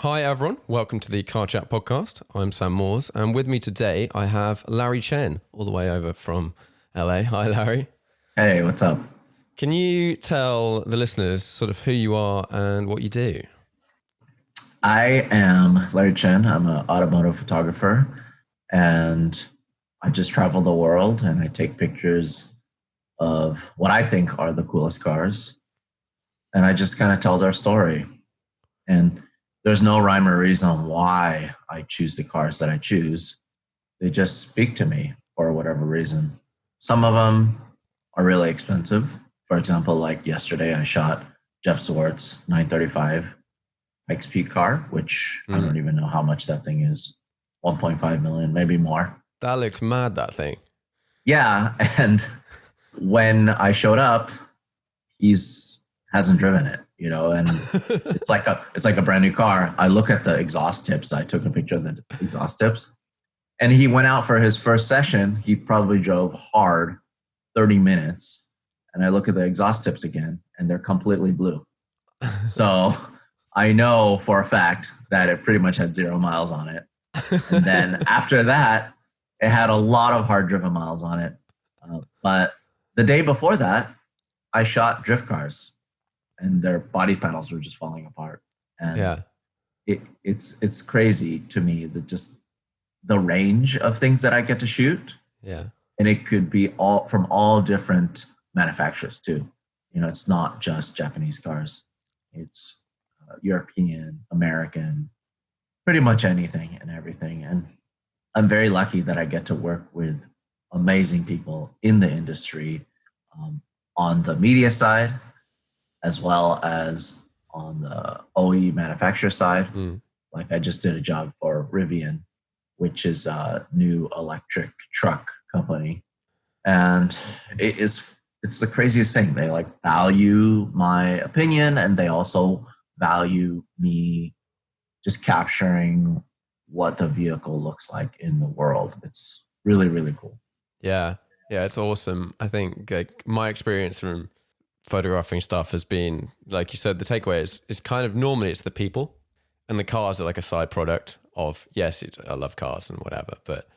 Hi everyone, welcome to the Car Chat podcast. I'm Sam Moores, and with me today I have Larry Chen, all the way over from LA. Hi Larry. Hey, what's up? Can you tell the listeners sort of who you are and what you do? I am Larry Chen. I'm an automotive photographer, and I just travel the world and I take pictures of what I think are the coolest cars, and I just kind of tell their story. And there's no rhyme or reason why I choose the cars that I choose. They just speak to me for whatever reason. Some of them are really expensive. For example, like yesterday, I shot Jeff Swartz 935 Pikes Peak car, which I don't even know how much that thing is. 1.5 million, maybe more. That looks mad, that thing. Yeah, and when I showed up, he's hasn't driven it, and it's like a brand new car. I look at the exhaust tips. I took a picture of the exhaust tips, and he went out for his first session. He probably drove hard 30 minutes, and I look at the exhaust tips again, and they're completely blue. So I know for a fact that it pretty much had 0 miles on it. And then after that, it had a lot of hard driven miles on it. But the day before that, I shot drift cars, and their body panels were just falling apart. And it's crazy to me that just the range of things that I get to shoot. Yeah. And it could be all from all different manufacturers too. It's not just Japanese cars. It's European, American, pretty much anything and everything. And I'm very lucky that I get to work with amazing people in the industry, on the media side, as well as on the OE manufacturer side. Like I just did a job for Rivian, which is a new electric truck company. And it's the craziest thing. They value my opinion, and they also value me just capturing what the vehicle looks like in the world. It's really, really cool. Yeah, it's awesome. I think my experience from photographing stuff has been, like you said, the takeaway is kind of normally it's the people, and the cars are like a side product of, yes, I love cars and whatever, but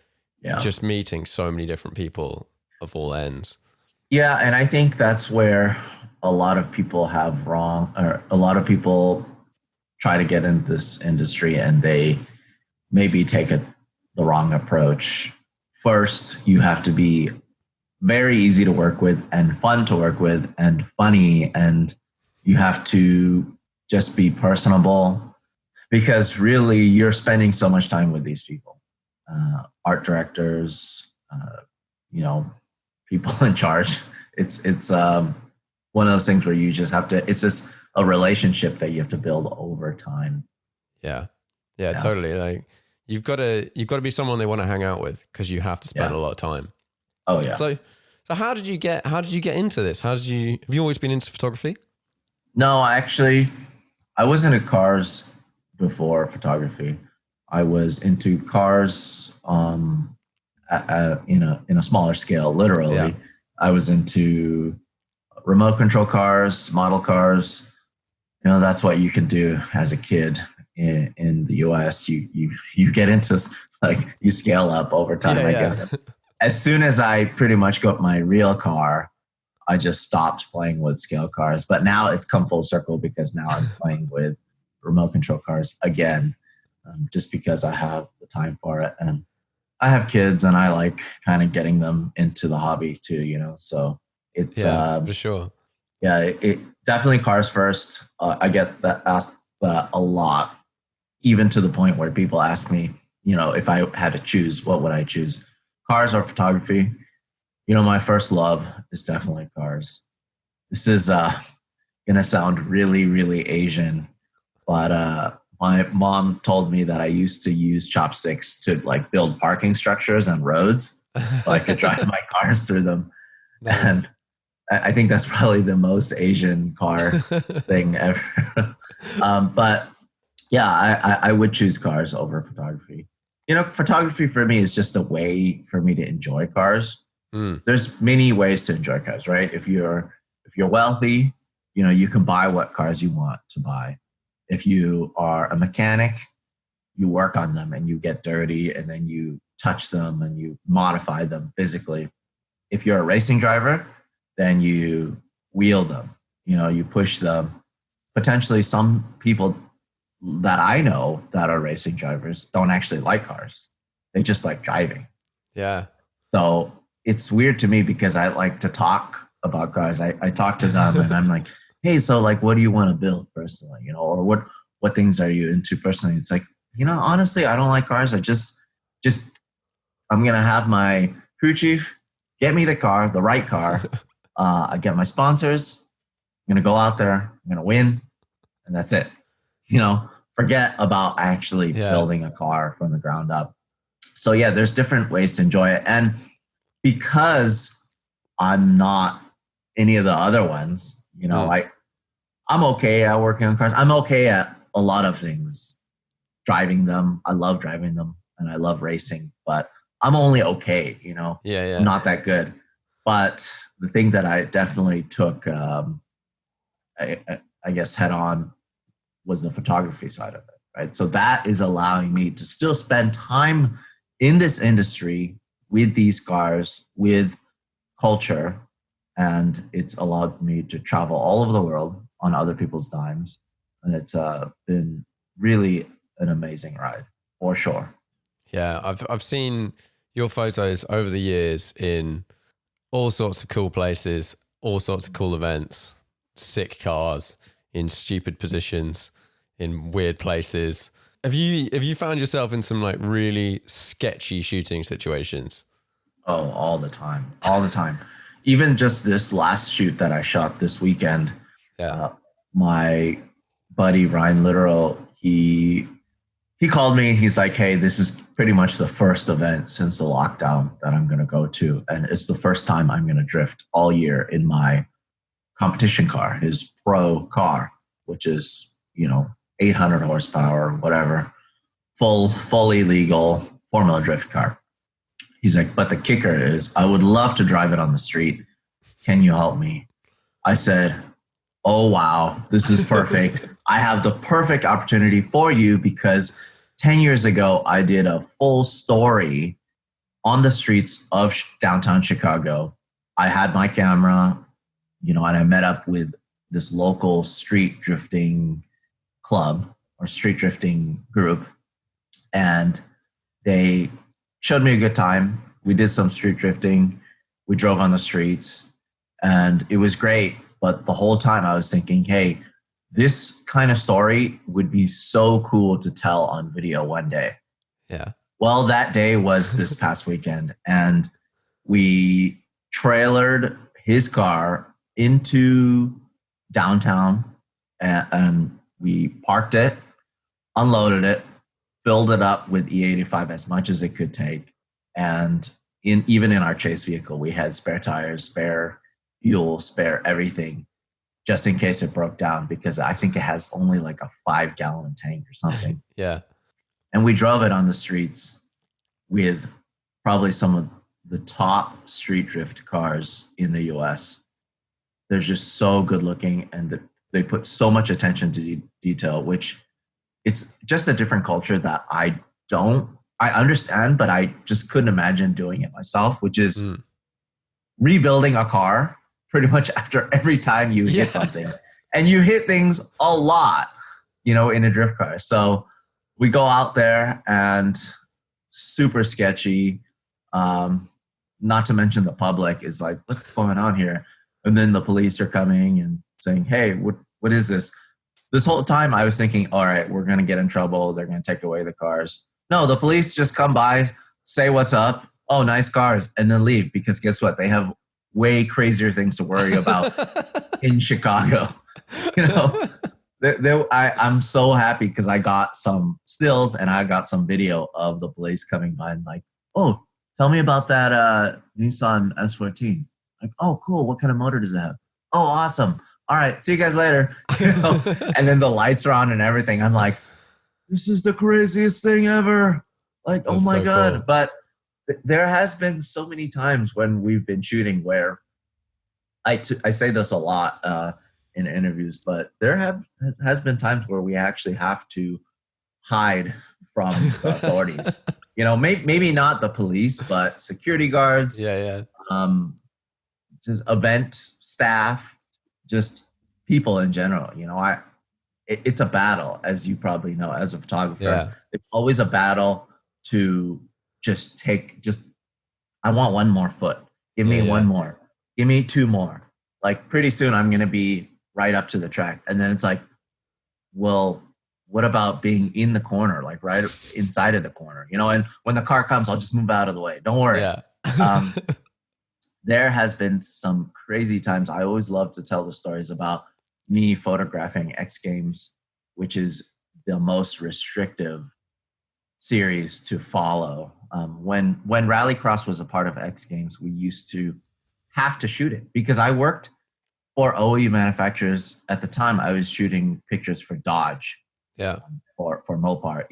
just meeting so many different people of all ends. Yeah, and I think that's where a lot of people have wrong, or a lot of people try to get into this industry and they maybe take the wrong approach. First, you have to be very easy to work with and fun to work with and funny, and you have to just be personable, because really you're spending so much time with these people, art directors, people in charge. It's one of those things where you just have to, it's just a relationship that you have to build over time. Yeah, totally. Like you've got to be someone they want to hang out with, because you have to spend a lot of time. Oh yeah. So how did you get into this? Have you always been into photography? No, actually, I was into cars before photography. I was into cars in a smaller scale, literally. Yeah. I was into remote control cars, model cars. That's what you can do as a kid in the US. You get into, you scale up over time, I guess. As soon as I pretty much got my real car, I just stopped playing with scale cars. But now it's come full circle, because now I'm playing with remote control cars again, just because I have the time for it. And I have kids, and I like kind of getting them into the hobby too, so it's for sure. Yeah, it definitely cars first. I get that asked a lot, even to the point where people ask me, if I had to choose, what would I choose? Cars or photography? My first love is definitely cars. This is going to sound really, really Asian, but my mom told me that I used to use chopsticks to build parking structures and roads so I could drive my cars through them. Nice. And I think that's probably the most Asian car thing ever. But yeah, I would choose cars over photography. Photography for me is just a way for me to enjoy cars. There's many ways to enjoy cars, right? If you're wealthy, you can buy what cars you want to buy. If you are a mechanic, you work on them and you get dirty and then you touch them and you modify them physically. If you're a racing driver, then you wheel them, you push them. Potentially some people that I know that are racing drivers don't actually like cars. They just like driving. Yeah. So it's weird to me because I like to talk about cars. I talk to them and I'm like, hey, so like, what do you want to build personally? Or what things are you into personally? It's like, honestly, I don't like cars. I just I'm going to have my crew chief get me the car, the right car. I get my sponsors. I'm going to go out there. I'm going to win. And that's it. Forget about actually building a car from the ground up. So yeah, there's different ways to enjoy it. And because I'm not any of the other ones, I'm okay at working on cars. I'm okay at a lot of things. Driving them. I love driving them and I love racing, but I'm only okay, Yeah. I'm not that good. But the thing that I definitely took, I guess, head on was the photography side of it, right? So that is allowing me to still spend time in this industry with these cars, with culture, and it's allowed me to travel all over the world on other people's dimes. And it's been really an amazing ride, for sure. Yeah, I've seen your photos over the years in all sorts of cool places, all sorts of cool events, sick cars, in stupid positions, in weird places. Have you found yourself in some like really sketchy shooting situations? Oh, all the time. Even just this last shoot that I shot this weekend, my buddy Ryan Literal, he called me. He's like, hey, this is pretty much the first event since the lockdown that I'm going to go to. And it's the first time I'm going to drift all year in my competition car, his pro car, which is, 800 horsepower, whatever, fully legal Formula Drift car. He's like, but the kicker is I would love to drive it on the street. Can you help me? I said, oh, wow, this is perfect. I have the perfect opportunity for you because 10 years ago, I did a full story on the streets of downtown Chicago. I had my camera, and I met up with this local street drifting club or street drifting group. And they showed me a good time. We did some street drifting. We drove on the streets and it was great. But the whole time I was thinking, hey, this kind of story would be so cool to tell on video one day. Yeah. Well, that day was this past weekend and we trailered his car into downtown and we parked it, unloaded it, filled it up with E85 as much as it could take. And even in our chase vehicle, we had spare tires, spare fuel, spare everything, just in case it broke down, because I think it has only like a 5-gallon tank or something. Yeah. And we drove it on the streets with probably some of the top street drift cars in the US. They're just so good looking and they put so much attention to detail, which it's just a different culture that I understand, but I just couldn't imagine doing it myself, which is rebuilding a car pretty much after every time you hit something. And you hit things a lot, in a drift car. So we go out there and super sketchy. Not to mention the public is like, what's going on here? And then the police are coming and saying, hey, what is this? This whole time I was thinking, all right, we're going to get in trouble. They're going to take away the cars. No, the police just come by, say what's up. Oh, nice cars. And then leave because guess what? They have way crazier things to worry about in Chicago. I'm so happy because I got some stills and I got some video of the police coming by and like, oh, tell me about that Nissan S14. Like, oh, cool. What kind of motor does it have? Oh, awesome. All right. See you guys later. And then the lights are on and everything. I'm like, this is the craziest thing ever. Like, that's oh my God. Cool. But there has been so many times when we've been shooting where I say this a lot. in interviews, but has been times where we actually have to hide from the authorities. Maybe not the police, but security guards, Yeah. just event staff, just people in general. It's a battle, as you probably know, as a photographer. Yeah. It's always a battle to I want one more foot. Give me one more. Give me two more. Like pretty soon I'm going to be right up to the track. And then it's like, well, what about being in the corner, like right inside of the corner, and when the car comes, I'll just move out of the way. Don't worry. Yeah. There has been some crazy times. I always love to tell the stories about me photographing X Games, which is the most restrictive series to follow. When Rallycross was a part of X Games, we used to have to shoot it because I worked for OE manufacturers at the time. I was shooting pictures for Dodge, for Mopar,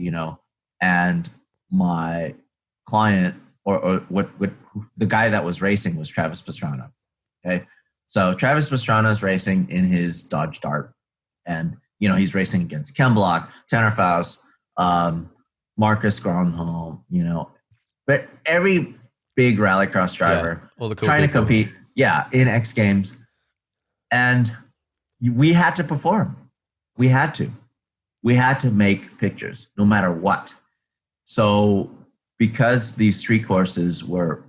and my client or what the guy that was racing was Travis Pastrana. Okay, so Travis Pastrana is racing in his Dodge Dart, and he's racing against Ken Block, Tanner Faust, Marcus Gronholm, but every big rallycross driver all the cool trying people. to compete, in X Games, and we had to perform. We had to make pictures no matter what. So because these street courses were,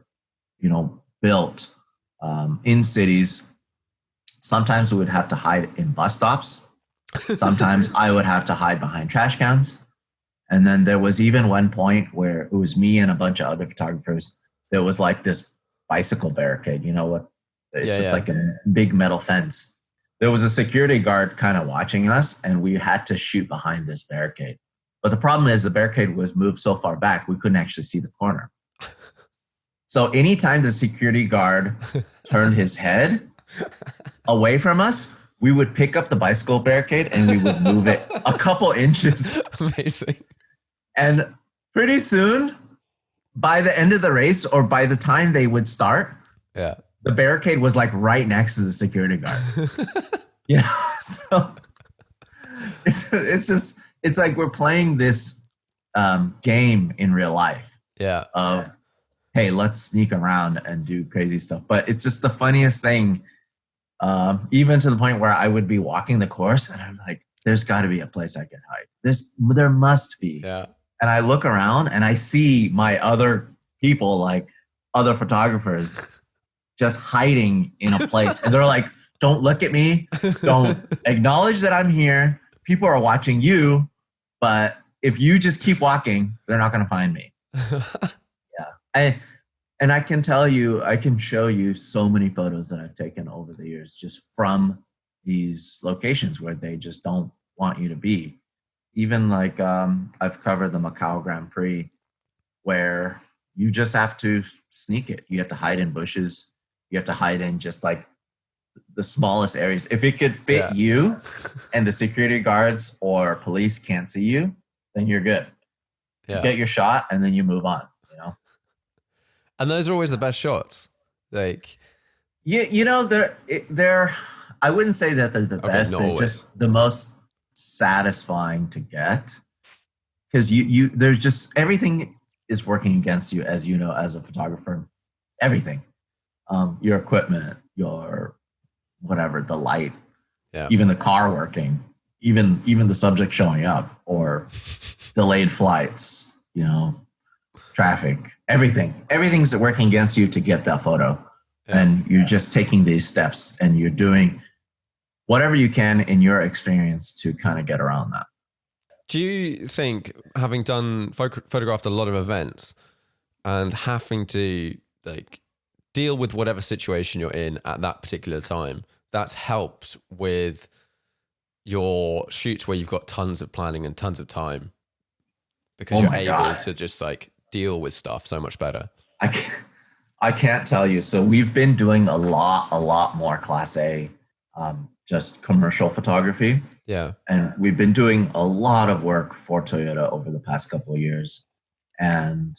built in cities, sometimes we would have to hide in bus stops. Sometimes I would have to hide behind trash cans. And then there was even one point where it was me and a bunch of other photographers. There was like this bicycle barricade, it's like a big metal fence. There was a security guard kind of watching us, and we had to shoot behind this barricade. But the problem is the barricade was moved so far back, we couldn't actually see the corner. So anytime the security guard turned his head away from us, we would pick up the bicycle barricade and we would move it a couple inches. Amazing. And pretty soon, by the end of the race or by the time they would start, the barricade was like right next to the security guard. So it's like we're playing this game in real life. Of, hey, let's sneak around and do crazy stuff. But it's just the funniest thing. Even to the point where I would be walking the course and I'm like, there's got to be a place I can hide. There must be. And I look around and I see my other people, like other photographers, just hiding in a place. And they're like, don't look at me. Don't acknowledge that I'm here. People are watching you. But if you just keep walking, they're not going to find me. And I can tell you, I can show you so many photos that I've taken over the years just from these locations where they just don't want you to be. Even like I've covered the Macau Grand Prix where you just have to sneak it. You have to hide in bushes. You have to hide in just like the smallest areas. If it could fit you and the security guards or police can't see you, then you're good. You get your shot and then you move on, And those are always the best shots. Like, they're I wouldn't say that they're the best. They're always. Just the most satisfying to get. Because there's just everything is working against you, as you know, as a photographer. Everything. Your equipment, your whatever, the light, even the car working, even the subject showing up, or delayed flights, traffic, everything's working against you to get that photo. And you're just taking these steps and you're doing whatever you can in your experience to kind of get around that. Do you think, having photographed a lot of events and having to like deal with whatever situation you're in at that particular time, that's helped with your shoots where you've got tons of planning and tons of time because you're able to just like deal with stuff so much better? I can't tell you. So we've been doing a lot more Class A, just commercial photography. And we've been doing a lot of work for Toyota over the past couple of years. And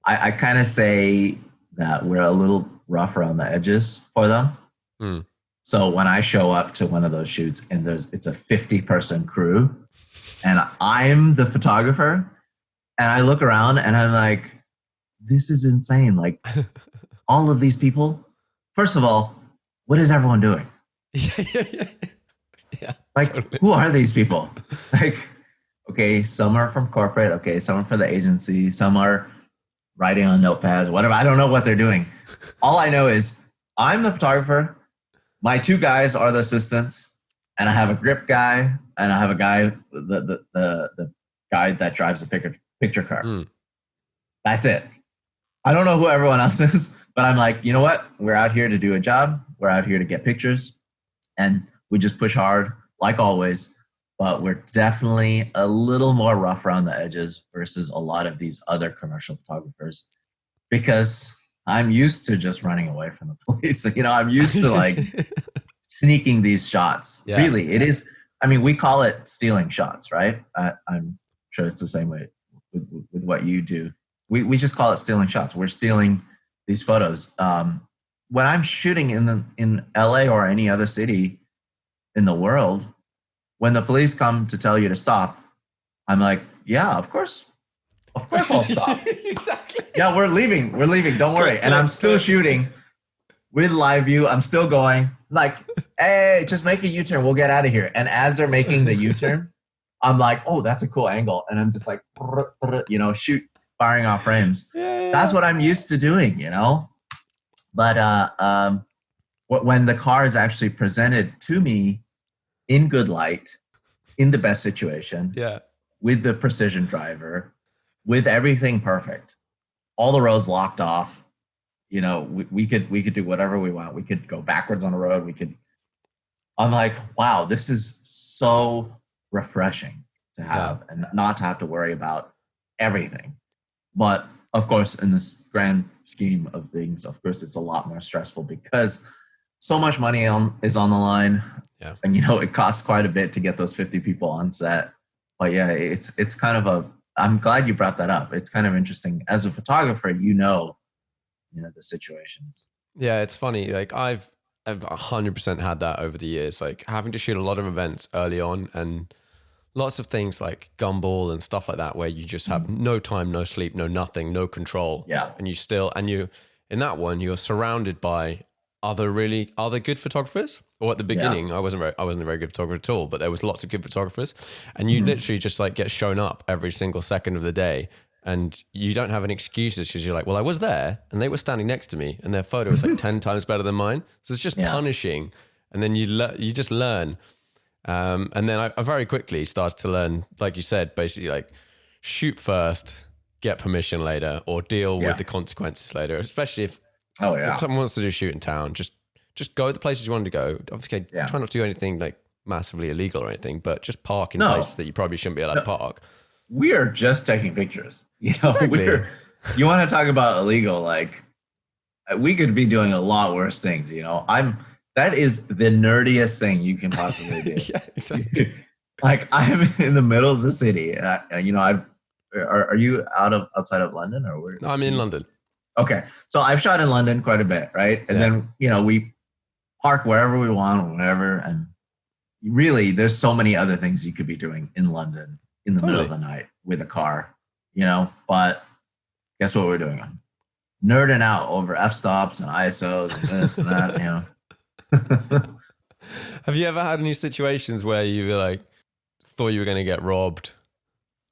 I kind of say that we're a little rough around the edges for them. So when I show up to one of those shoots and it's a 50-person crew and I'm the photographer and I look around and I'm like, this is insane. Like all of these people, first of all, what is everyone doing? Yeah. Like, Totally. who are these people? Like, okay, some are from corporate. Okay, some are for the agency. Some are writing on notepads, whatever. I don't know what they're doing. All I know is I'm the photographer. My two guys are the assistants, and I have a grip guy, and I have a guy, the guy that drives the picture car. That's it. I don't know who everyone else is, but I'm like, you know what? We're out here to do a job. We're out here to get pictures, and we just push hard, like always. But we're definitely a little more rough around the edges versus a lot of these other commercial photographers, because I'm used to just running away from the police. You know, I'm used to like sneaking these shots. Yeah. Really, it is. I mean, we call it stealing shots, right? I'm sure it's the same way with what you do. We just call it stealing shots. We're stealing these photos. When I'm shooting in LA or any other city in the world, when the police come to tell you to stop, I'm like, yeah, of course I'll stop. Exactly. Yeah, we're leaving. Don't worry. And I'm still shooting with live view. I'm still going like, hey, just make a U-turn. We'll get out of here. And as they're making the U-turn, I'm like, oh, that's a cool angle. And I'm just like, you know, firing off frames. Yeah. That's what I'm used to doing, you know? But when the car is actually presented to me in good light, in the best situation, with the precision driver, with everything perfect, all the roads locked off, you know, we could do whatever we want. We could go backwards on the road. I'm like, wow, this is so refreshing to have and not to have to worry about everything. But of course, in this grand scheme of things, of course, it's a lot more stressful because so much money is on the line. Yeah. And, you know, it costs quite a bit to get those 50 people on set. But yeah, it's kind of I'm glad you brought that up. It's kind of interesting. As a photographer, you know the situations. Yeah, it's funny. Like I've 100% had that over the years, like having to shoot a lot of events early on and lots of things like gumball and stuff like that, where you just have no time, no sleep, no nothing, no control. Yeah. And you in that one, you're surrounded by other good photographers. Or at the beginning, I wasn't a very good photographer at all, but there was lots of good photographers, and you literally just like get shown up every single second of the day, and you don't have any excuses because you're like, well, I was there, and they were standing next to me, and their photo was like 10 times better than mine. So it's just punishing, and then you just learn, and then I very quickly started to learn, like you said, basically like shoot first, get permission later, or deal with the consequences later. Especially if someone wants to do a shoot in town, just go to the places you want to go. Obviously, try not to do anything like massively illegal or anything, but just park in places that you probably shouldn't be allowed to park. We are just taking pictures. You know, you want to talk about illegal, like we could be doing a lot worse things, you know. That is the nerdiest thing you can possibly do. Yeah, exactly. Like I'm in the middle of the city, and you know, are you outside of London or where? No, I'm in London. Okay, so I've shot in London quite a bit, right? And then, you know, we park wherever we want, whatever. And really, there's so many other things you could be doing in London in the middle of the night with a car, you know. But guess what we're doing? Nerding out over f-stops and ISOs and this and that, you know. Have you ever had any situations where you were like, thought you were going to get robbed?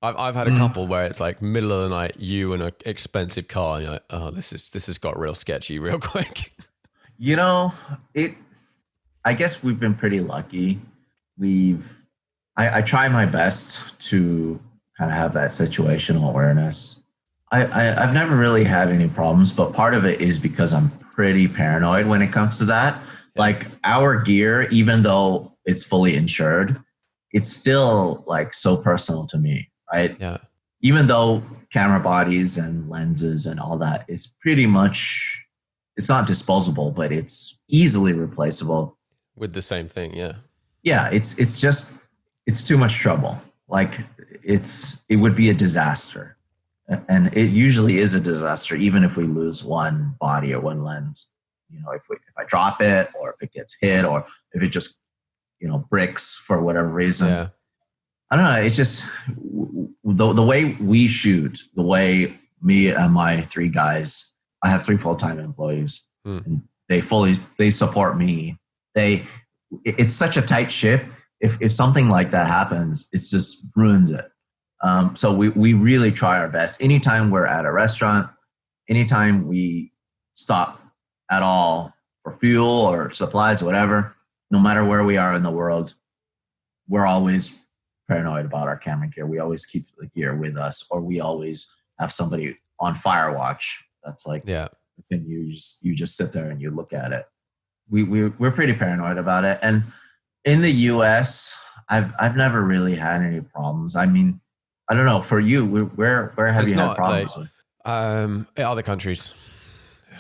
I've had a couple where it's like middle of the night, you in an expensive car, and you're like, oh, this has got real sketchy real quick. You know, I guess we've been pretty lucky. I try my best to kind of have that situational awareness. I've never really had any problems, but part of it is because I'm pretty paranoid when it comes to that. Yeah. Like our gear, even though it's fully insured, it's still like so personal to me. Right. Yeah. Even though camera bodies and lenses and all that is pretty much, it's not disposable, but it's easily replaceable with the same thing. Yeah. Yeah. It's too much trouble. Like it would be a disaster, and it usually is a disaster, even if we lose one body or one lens. if I drop it, or if it gets hit, or if it just bricks for whatever reason. Yeah. I don't know. It's just the way we shoot, the way me and my 3 guys. I have 3 full-time employees, and they support me. It's such a tight ship. If something like that happens, it just ruins it. So we really try our best. Anytime we're at a restaurant, anytime we stop at all for fuel or supplies, whatever, no matter where we are in the world, we're always paranoid about our camera gear. We always keep the gear with us, or we always have somebody on fire watch. That's like, and you just sit there and you look at it. We're pretty paranoid about it. And in the US, I've never really had any problems. I mean, I don't know for you, where have you had problems with? Other countries.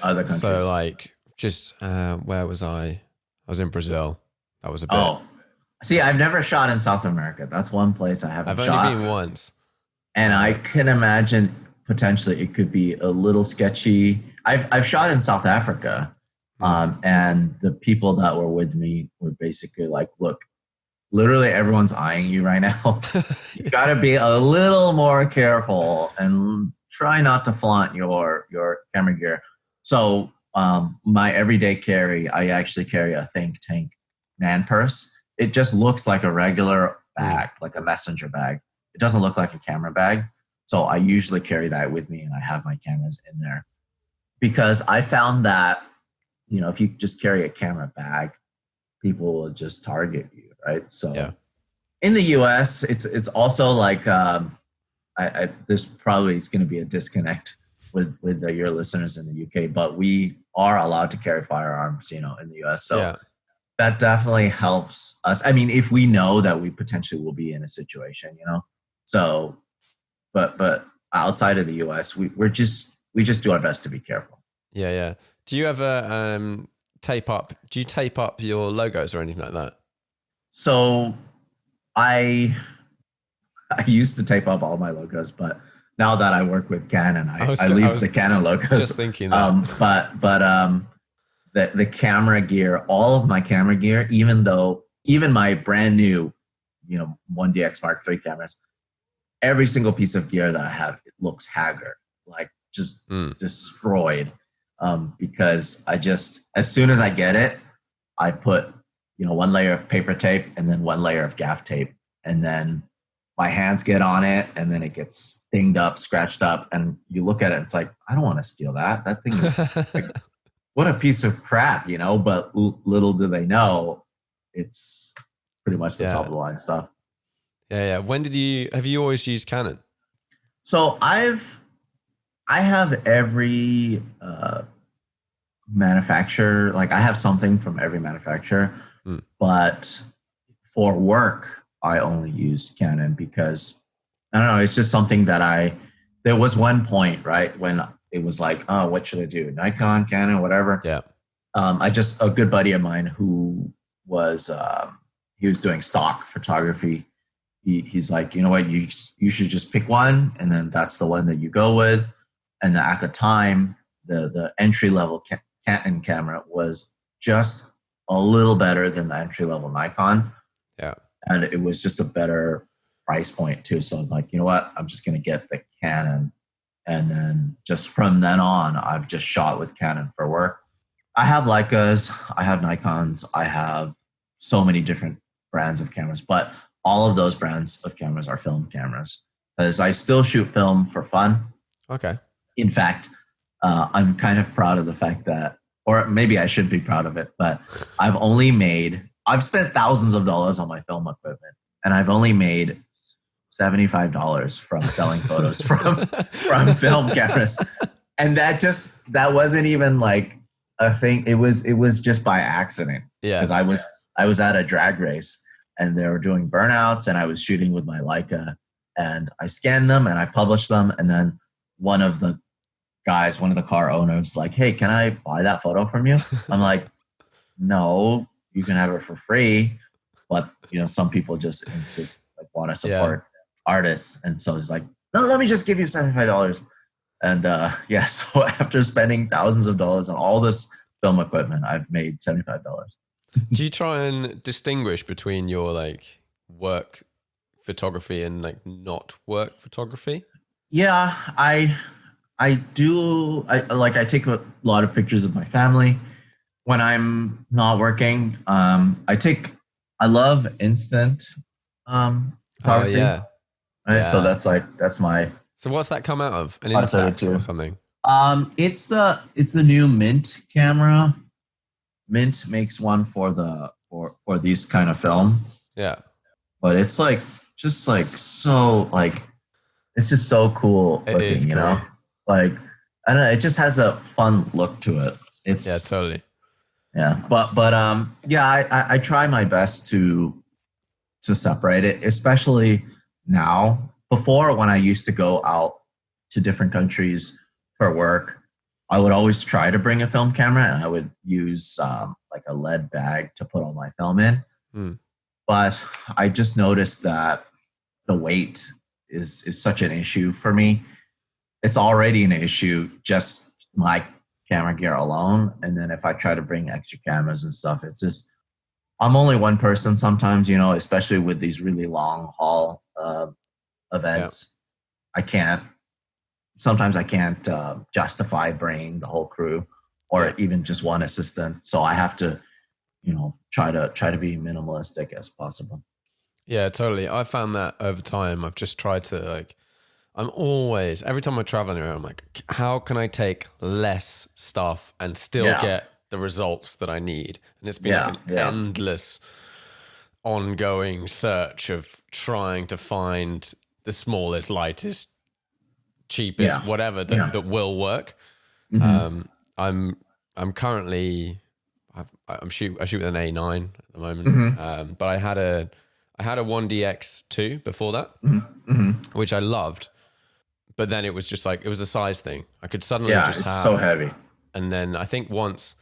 Other countries. So like, just where was I? I was in Brazil. That was a bit. Oh, see, I've never shot in South America. That's one place I haven't shot. I've only been once. And I can imagine potentially it could be a little sketchy. I've shot in South Africa, and the people that were with me were basically like, look, literally everyone's eyeing you right now. You got to be a little more careful and try not to flaunt your camera gear. So my everyday carry, I actually carry a Think Tank man purse. It just looks like a regular bag, like a messenger bag. It doesn't look like a camera bag. So I usually carry that with me, and I have my cameras in there, because I found that, if you just carry a camera bag, people will just target you, right? So in the US, it's also like, there's probably going to be a disconnect with your listeners in the UK, but we are allowed to carry firearms, in the US. So that definitely helps us. I mean, if we know that we potentially will be in a situation, so, but outside of the US, we just do our best to be careful. Yeah. Do you ever tape up your logos or anything like that? So I used to tape up all my logos, but now that I work with Canon, I leave the Canon logos. Just thinking that. But the camera gear, all of my camera gear, even my brand new, 1DX Mark III cameras, every single piece of gear that I have, it looks haggard, like just destroyed. Because as soon as I get it, I put, one layer of paper tape and then one layer of gaff tape, and then my hands get on it, and then it gets dinged up, scratched up, and you look at it, it's like, I don't want to steal that. That thing is like, what a piece of crap, but little do they know, it's pretty much the top of the line stuff. Yeah. Have you always used Canon? So I have every manufacturer, like I have something from every manufacturer, but for work, I only used Canon because, I don't know, it's just something that there was one point, right, when it was like, oh, what should I do? Nikon, Canon, whatever. Yeah. A good buddy of mine who was, he was doing stock photography. He's like, you know what, you should just pick one, and then that's the one that you go with. And at the time, the entry-level Canon camera was just a little better than the entry-level Nikon. Yeah. And it was just a better price point too. So I'm like, you know what, I'm just going to get the Canon. And then just from then on, I've just shot with Canon for work. I have Leicas, I have Nikons, I have so many different brands of cameras, but all of those brands of cameras are film cameras, because I still shoot film for fun. Okay. In fact, I'm kind of proud of the fact that, or maybe I should be proud of it, but I've spent thousands of dollars on my film equipment, and I've only made $75 from selling photos from film cameras. And that wasn't even like a thing. It was just by accident. Yeah. Because I was at a drag race, and they were doing burnouts, and I was shooting with my Leica, and I scanned them and I published them. And then one of the car owners, like, hey, can I buy that photo from you? I'm like, no, you can have it for free. But, some people just insist, like, want to support artists. And so it's like, no, let me just give you $75. And so after spending thousands of dollars on all this film equipment, I've made $75. Do you try and distinguish between your like work photography and like not work photography? Yeah, I do. I take a lot of pictures of my family when I'm not working. I love instant Oh photography. yeah, Right. So yeah. that's my So what's that come out of? An part Instax too. or something? It's the new Mint camera. Mint makes one for for these kind of film, Yeah, but it's like just like so like it's just so cool it is looking, cool. Like I don't know, it just has a fun look to it. Yeah, It's totally. yeah, but yeah, I try my best to separate it, especially now. Before, when I used to go out to different countries for work, I would always try to bring a film camera, and I would use like a lead bag to put all my film in. Hmm. But I just noticed that the weight is such an issue for me. It's already an issue just my camera gear alone, and then if I try to bring extra cameras and stuff, it's just I'm only one person sometimes, especially with these really long haul Yeah, events. I can't. Sometimes I can't justify bringing the whole crew yeah, or even just one assistant. So I have to, try to be minimalistic as possible. yeah, totally. I found that over time. I've just tried to like. I'm always every time I travel anywhere, I'm like, how can I take less stuff and still Yeah, get the results that I need? And it's been like yeah, an yeah, endless ongoing search of trying to find the smallest, lightest, cheapest, yeah, whatever yeah. that will work. Hmm. Um, I'm I'm currently I shoot with an A9 at the moment, Hmm. but I had a 1DX2 before that, Hmm. Hmm. which I loved. But then it was just like it was a size thing. I could suddenly Yeah, just it's so have, heavy. and then I think once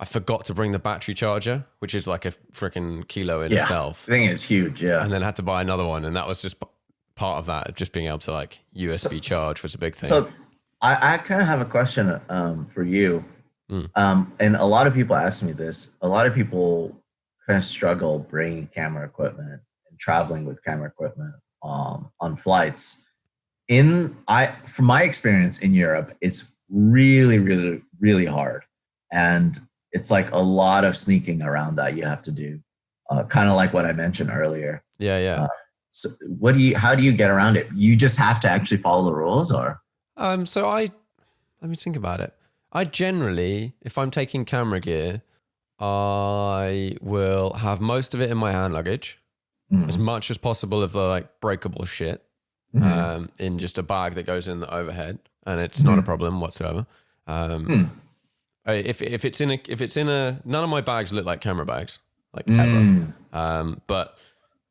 I forgot to bring the battery charger, which is like a freaking kilo in Yeah, itself, the thing is huge. Yeah. and then had to buy another one, and that was just part of that. Just being able to like So, USB charge was a big thing. so I kind of have a question for you. Mm. And a lot of people ask me this. A lot of people kind of struggle bringing camera equipment and traveling with camera equipment on flights. From my experience in Europe, it's really, really, really hard, and it's like a lot of sneaking around that you have to do, kind of like what I mentioned earlier. Yeah, yeah. Uh, so, how do you get around it? You just have to actually follow the rules, or So let me think about it. I generally, if I'm taking camera gear, I will have most of it in my hand luggage, as mm, much as possible of the like breakable shit, mm, in just a bag that goes in the overhead, and it's not a mm, problem whatsoever. Um, mm, if it's in a none of my bags look like camera bags, like ever. mm. But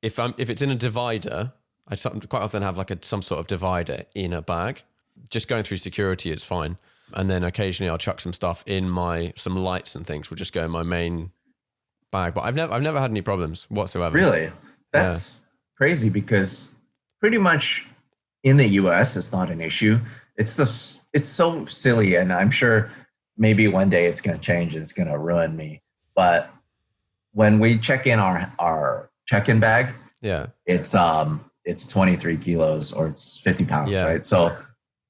if it's in a divider, quite often have like some sort of divider in a bag. Just going through security is fine, and then occasionally I'll chuck some stuff in some lights and things will just go in my main bag. But I've never had any problems whatsoever. Really? Yeah, That's crazy because pretty much in the US it's not an issue. It's so silly, and I'm sure maybe one day it's going to change and it's going to ruin me. But when we check in our check-in bag, yeah, it's 23 kilos or it's 50 pounds, yeah, right? So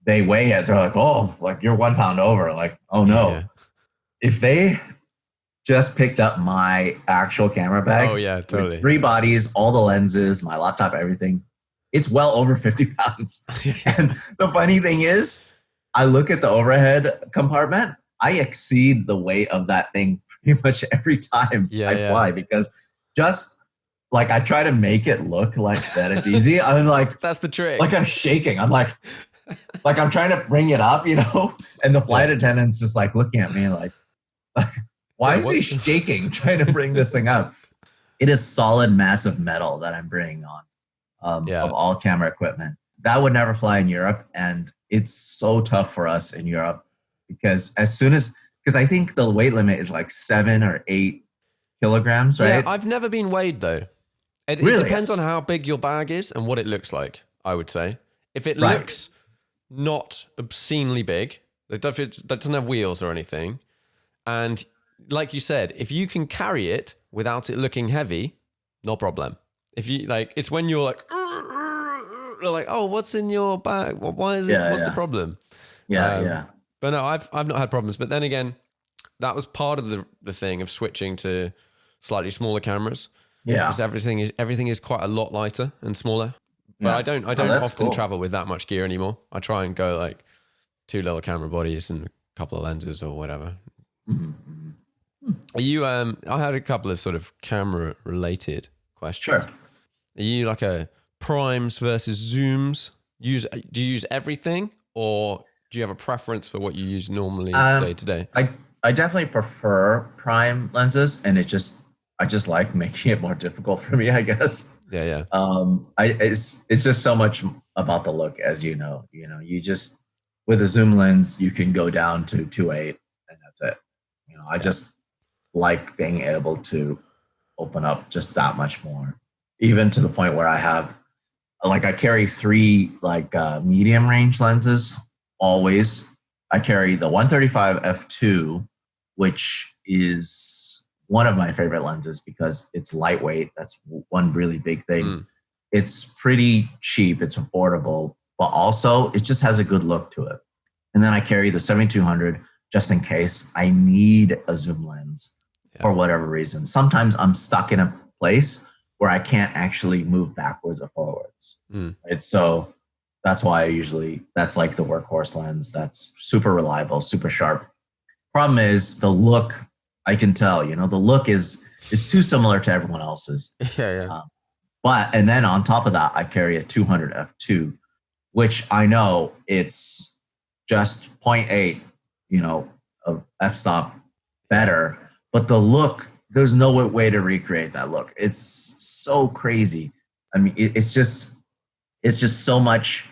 they weigh it. They're like, oh, like you're 1 pound over. Like, oh no. yeah. If they just picked up my actual camera Oh bag yeah, with totally. three bodies, all the lenses, my laptop, everything. It's well over 50 pounds. And the funny thing is, I look at the overhead compartment, I exceed the weight of that thing pretty much every time Yeah, I yeah. fly because just like I try to make it look like that it's easy. I'm That's the like trick. I'm shaking. I'm like I'm trying to bring it up, and the flight Yeah, attendant's just like looking at me like why yeah. is he shaking trying to bring this thing up? It is solid, massive metal that I'm bringing on of Yeah. all camera equipment. That would never fly in Europe. And it's so tough for us in Europe because because I think the weight limit is like 7 or 8 kilograms, Yeah, right? I've never been weighed though. It Really? depends on how big your bag is and what it looks like, I would say. If it Right. looks not obscenely big, that doesn't have wheels or anything, And like you said, if you can carry it without it looking heavy, no problem. If you like, it's when you're like, oh, what's in your bag? Why is it? Yeah, What's the yeah. problem? Yeah. But no, I've not had problems. But then again, that was part of the thing of switching to slightly smaller cameras. Yeah. Because everything is quite a lot lighter and smaller. But Yeah. I don't That's often cool. travel with that much gear anymore. I try and go like 2 little camera bodies and a couple of lenses or whatever. Mm-hmm. Are you? I had a couple of sort of camera related questions. Sure. Are you like a primes versus zooms? Do you use everything, or do you have a preference for what you use normally day to day? I definitely prefer prime lenses, and I just like making it more difficult for me, I guess. Yeah. It's just so much about the look, as you know. You just with a zoom lens, you can go down to 2.8, and that's it. I just like being able to open up just that much more, even to the point where I carry 3 medium range lenses always. I carry the 135 f2, which is one of my favorite lenses because it's lightweight. That's one really big thing. It's pretty cheap. It's affordable, but also it just has a good look to it. And then I carry the 7200 just in case I need a zoom lens for whatever reason. Sometimes I'm stuck in a place where I can't actually move backwards or forwards. Right? So that's why that's like the workhorse lens. That's super reliable, super sharp. Problem is the look, I can tell, the look is too similar to everyone else's. Yeah. And then on top of that, I carry a 200 f2, which I know it's just 0.8, of f-stop better. But the look, there's no way to recreate that look. It's so crazy. I mean, it's just so much.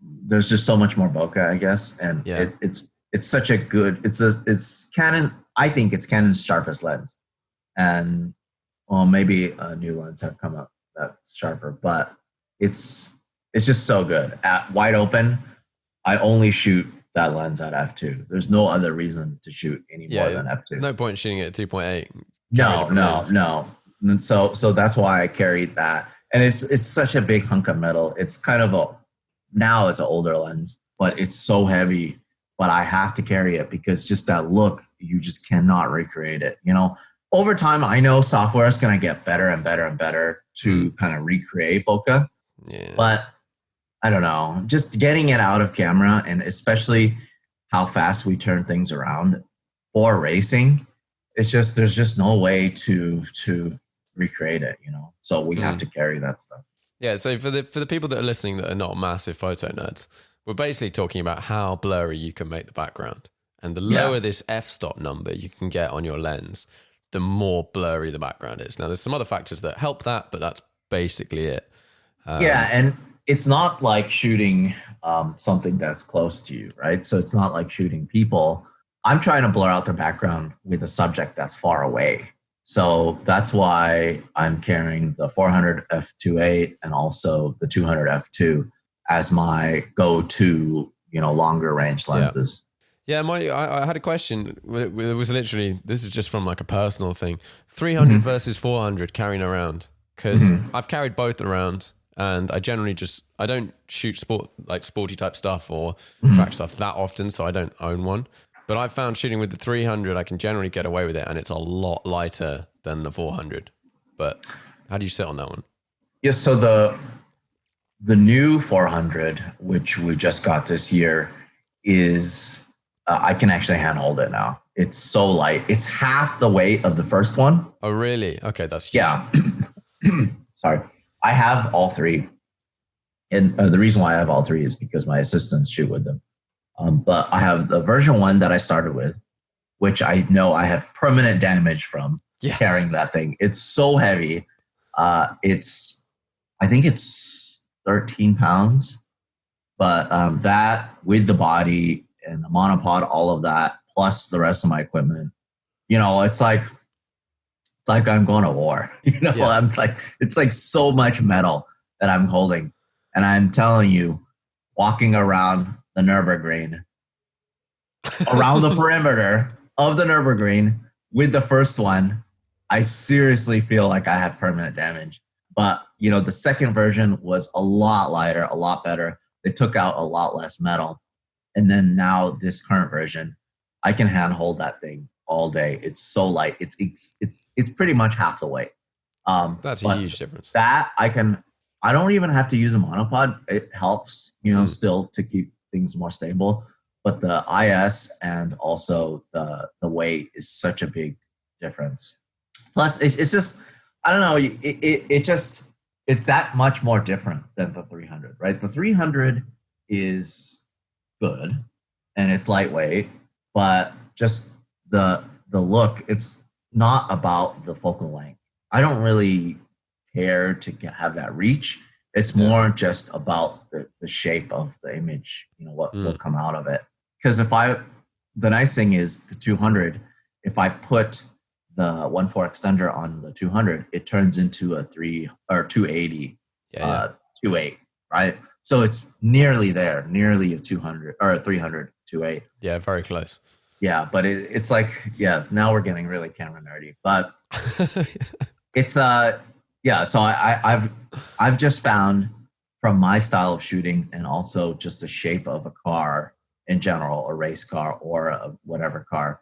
There's just so much more bokeh, I guess, and it's such a good. It's Canon. I think it's Canon's sharpest lens, and maybe a new lens have come up that's sharper, but it's just so good at wide open. I only shoot that lens at f2. There's no other reason to shoot any more than f2. No point shooting it at 2.8. No. And so that's why I carried that. And it's such a big hunk of metal. It's kind of now it's an older lens, but it's so heavy. But I have to carry it because just that look, you just cannot recreate it. Over time, I know software is going to get better and better and better to kind of recreate bokeh. Yeah. But I don't know, just getting it out of camera, and especially how fast we turn things around for racing, there's just no way to recreate it, so we have to carry that stuff. Yeah, so for the people that are listening that are not massive photo nerds, we're basically talking about how blurry you can make the background, and the lower this f-stop number you can get on your lens, the more blurry the background is. Now there's some other factors that help that, but that's basically it. And it's not like shooting something that's close to you, right? So it's not like shooting people. I'm trying to blur out the background with a subject that's far away. So that's why I'm carrying the 400 f2.8 and also the 200 f2 as my go-to, longer range lenses. Yeah, I had a question. It was literally, this is just from like a personal thing, 300 versus 400 carrying around, because I've carried both around. And I generally I don't shoot sporty type stuff or track stuff that often, so I don't own one. But I've found shooting with the 300, I can generally get away with it, and it's a lot lighter than the 400. But how do you sit on that one? Yeah, so the new 400, which we just got this year, is I can actually handhold it now. It's so light. It's half the weight of the first one. Oh, really? Okay, that's huge. Yeah. Sorry. I have all 3. And the reason why I have all 3 is because my assistants shoot with them. But I have the version 1 that I started with, which I know I have permanent damage from carrying that thing. It's so heavy. I think it's 13 pounds. But that with the body and the monopod, all of that, plus the rest of my equipment, it's like I'm going to war. I'm like, it's like so much metal that I'm holding. And I'm telling you, walking around the Nürburgring, around the perimeter, of the Nürburgring with the first one, I seriously feel like I have permanent damage. But, you know, the second version was a lot lighter, a lot better. They took out a lot less metal. And then now this current version, I can handhold that thing all day. It's so light. It's pretty much half the weight. That's a huge difference. That I don't even have to use a monopod. It helps, you know, still to keep things more stable. But the IS and also the weight is such a big difference. Plus, it's just, I don't know, it's that much more different than the 300, right? The 300 is good and it's lightweight, but just the look, it's not about the focal length. I don't really care to have that reach. It's more just about the shape of the image, you know, what will come out of it. Because the nice thing is the 200, if I put the 1.4 extender on the 200, it turns into a 280, 2.8, right? So it's nearly there, nearly a 200 or a 300, 2.8. Yeah, very close. Yeah, but it's like, now we're getting really camera nerdy, but it's so I've just found from my style of shooting and also just the shape of a car in general, a race car or whatever car,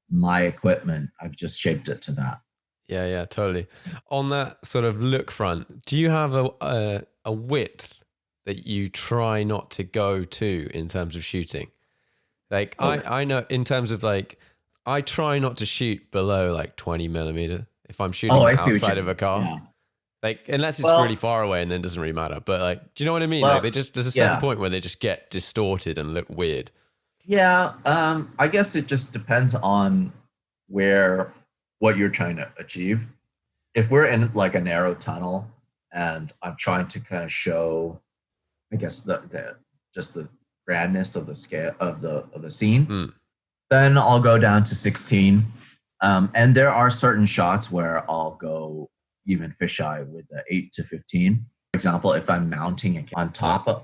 my equipment, I've just shaped it to that. Yeah, totally. On that sort of look front, do you have a width that you try not to go to in terms of shooting? Like I know in terms of like, I try not to shoot below like 20 millimeter if I'm shooting outside of a car. Yeah. Like, unless it's really far away and then it doesn't really matter. But like, do you know what I mean? Like there's a certain point where they just get distorted and look weird. Yeah. I guess it just depends on what you're trying to achieve. If we're in like a narrow tunnel and I'm trying to kind of show, I guess the grandness of the scale of the scene, then I'll go down to 16. And there are certain shots where I'll go even fisheye with the 8-15. For example, if I'm mounting it on top of,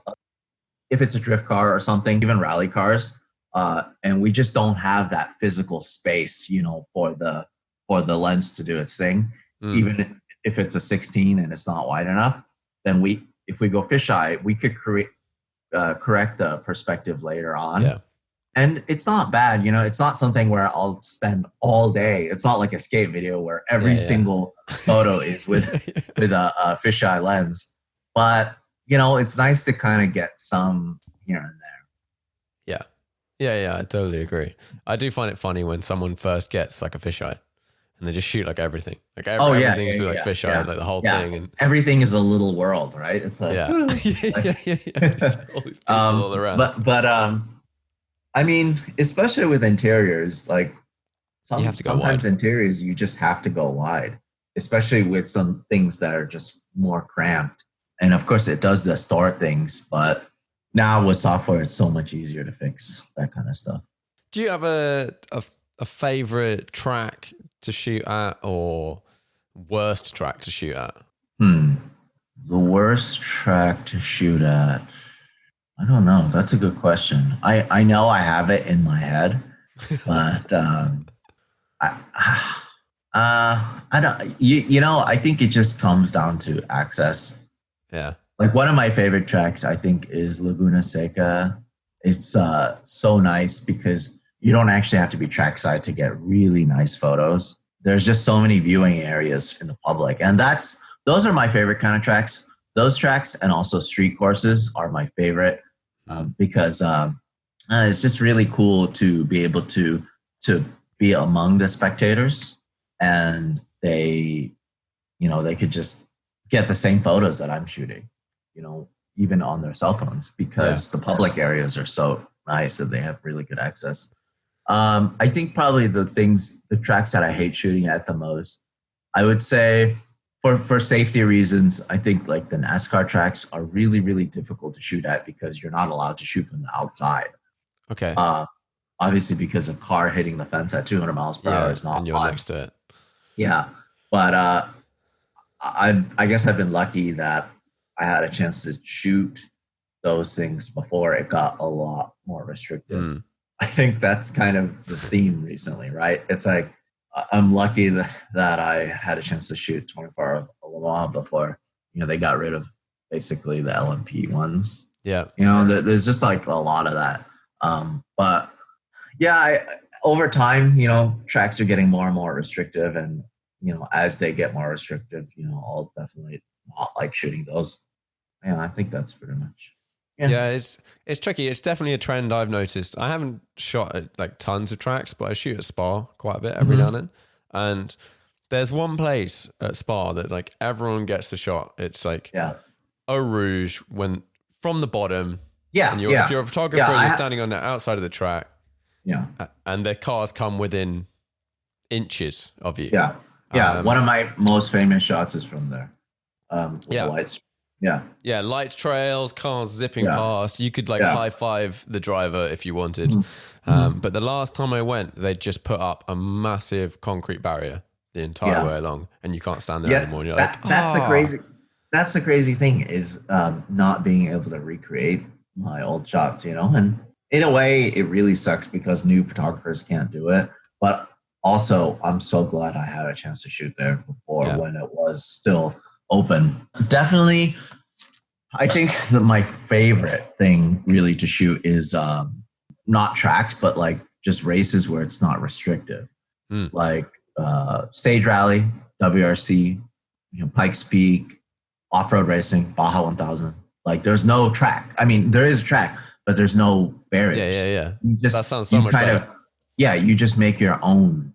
if it's a drift car or something, even rally cars, and we just don't have that physical space, you know, for the lens to do its thing. Even if it's a 16 and it's not wide enough, then if we go fisheye, we could correct the perspective later on. Yeah. And it's not bad, you know, it's not something where I'll spend all day. It's not like a skate video where every single photo is with a fisheye lens. But, you know, it's nice to kind of get some here and there. Yeah, I totally agree. I do find it funny when someone first gets like a fisheye and they just shoot like everything. Like everything's like fisheye, like the whole thing. And everything is a little world, right? It's like, all these people all around. But I mean, especially with interiors, like sometimes interiors, you just have to go wide, especially with some things that are just more cramped. And of course, it does distort things, but now with software, it's so much easier to fix that kind of stuff. Do you have a favorite track to shoot at or worst track to shoot at? The worst track to shoot at. I don't know. That's a good question. I know I have it in my head, but I don't. You know, I think it just comes down to access. Yeah. Like one of my favorite tracks, I think, is Laguna Seca. It's so nice because you don't actually have to be trackside to get really nice photos. There's just so many viewing areas in the public, and those are my favorite kind of tracks. Those tracks and also street courses are my favorite. Because it's just really cool to be able to be among the spectators, and they could just get the same photos that I'm shooting, you know, even on their cell phones, because the public areas are so nice and they have really good access. I think probably the tracks that I hate shooting at the most, I would say, For safety reasons, I think like the NASCAR tracks are really, really difficult to shoot at because you're not allowed to shoot from the outside. Okay. Obviously, because a car hitting the fence at 200 miles per hour is not and you're fun. next to it. Yeah, but I guess I've been lucky that I had a chance to shoot those things before it got a lot more restricted. I think that's kind of the theme recently, right? It's like I'm lucky that I had a chance to shoot 24 hours a while before, they got rid of basically the LMP ones. Yeah. There's just like a lot of that. But yeah, over time, tracks are getting more and more restrictive, and as they get more restrictive, I'll definitely not like shooting those. Yeah, I think that's pretty much. Yeah, it's tricky. It's definitely a trend I've noticed. I haven't shot at like tons of tracks, but I shoot at Spa quite a bit every now and then. And there's one place at Spa that like everyone gets the shot. It's like Eau Rouge when from the bottom. Yeah, and if you're a photographer, you're standing on the outside of the track. Yeah, and their cars come within inches of you. Yeah, yeah. One of my most famous shots is from there. The lights. Yeah, light trails, cars zipping past. You could high five the driver if you wanted. But the last time I went, they just put up a massive concrete barrier the entire way along, and you can't stand there anymore. And you're that's the crazy thing is not being able to recreate my old shots, and in a way it really sucks because new photographers can't do it. But also I'm so glad I had a chance to shoot there before when it was still open. Definitely, I think that my favorite thing really to shoot is not tracks, but like just races where it's not restrictive. Like stage rally, WRC, Pikes Peak, off-road racing, Baja 1000. Like there's no track. I mean, there is a track, but there's no barriers. Yeah. That sounds so much better. You just make your own,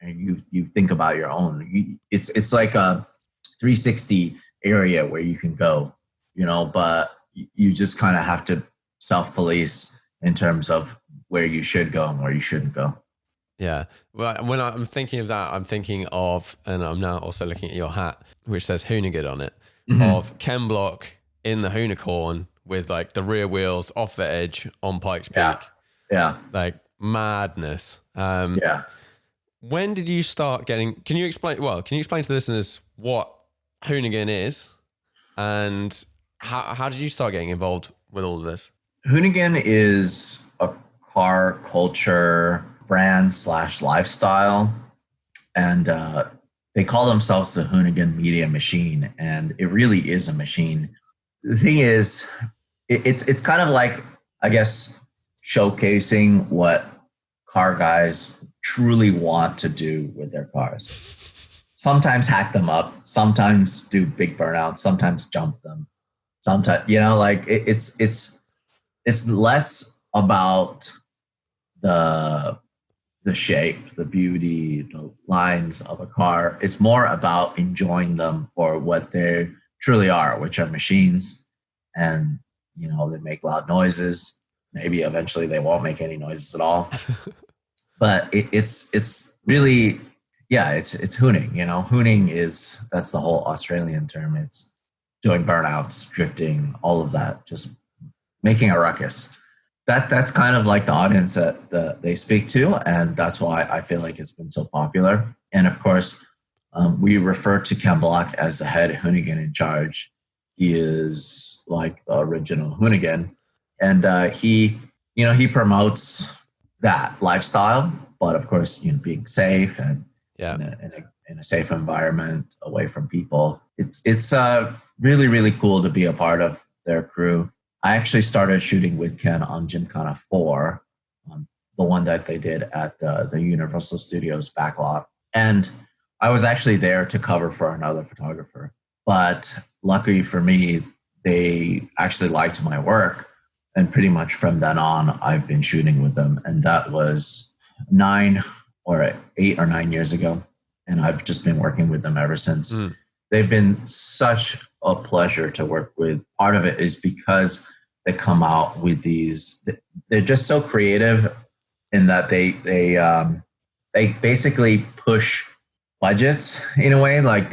and you think about your own. It's like a 360 area where you can go, but you just kind of have to self-police in terms of where you should go and where you shouldn't go. Yeah. Well, when I'm thinking of that, I'm thinking of, and I'm now also looking at your hat, which says Hoonigan on it, of Ken Block in the Hoonicorn with like the rear wheels off the edge on Pikes Peak. Yeah. Like madness. When did you start can you explain to the listeners what Hoonigan is and how did you start getting involved with all of this? Hoonigan is a car culture brand / lifestyle, and they call themselves the Hoonigan Media Machine, and it really is a machine. The thing is, it's kind of like, I guess, showcasing what car guys truly want to do with their cars. Sometimes hack them up, sometimes do big burnouts, sometimes jump them. Sometimes, it's less about the shape, the beauty, the lines of a car. It's more about enjoying them for what they truly are, which are machines. And, they make loud noises. Maybe eventually they won't make any noises at all. But it's really, it's hooning. Hooning that's the whole Australian term. It's doing burnouts, drifting, all of that, just making a ruckus. That's kind of like the audience that they speak to, and that's why I feel like it's been so popular. And of course, we refer to Ken Block as the head Hoonigan in charge. He is like the original Hoonigan, and he promotes that lifestyle, but of course, being safe and in a safe environment, away from people. It's really, really cool to be a part of their crew. I actually started shooting with Ken on Gymkhana 4, the one that they did at the Universal Studios backlot. And I was actually there to cover for another photographer. But luckily for me, they actually liked my work. And pretty much from then on, I've been shooting with them. And that was 8 or 9 years ago. And I've just been working with them ever since. They've been such a pleasure to work with. Part of it is because they come out with these, they're just so creative in that they basically push budgets in a way. Like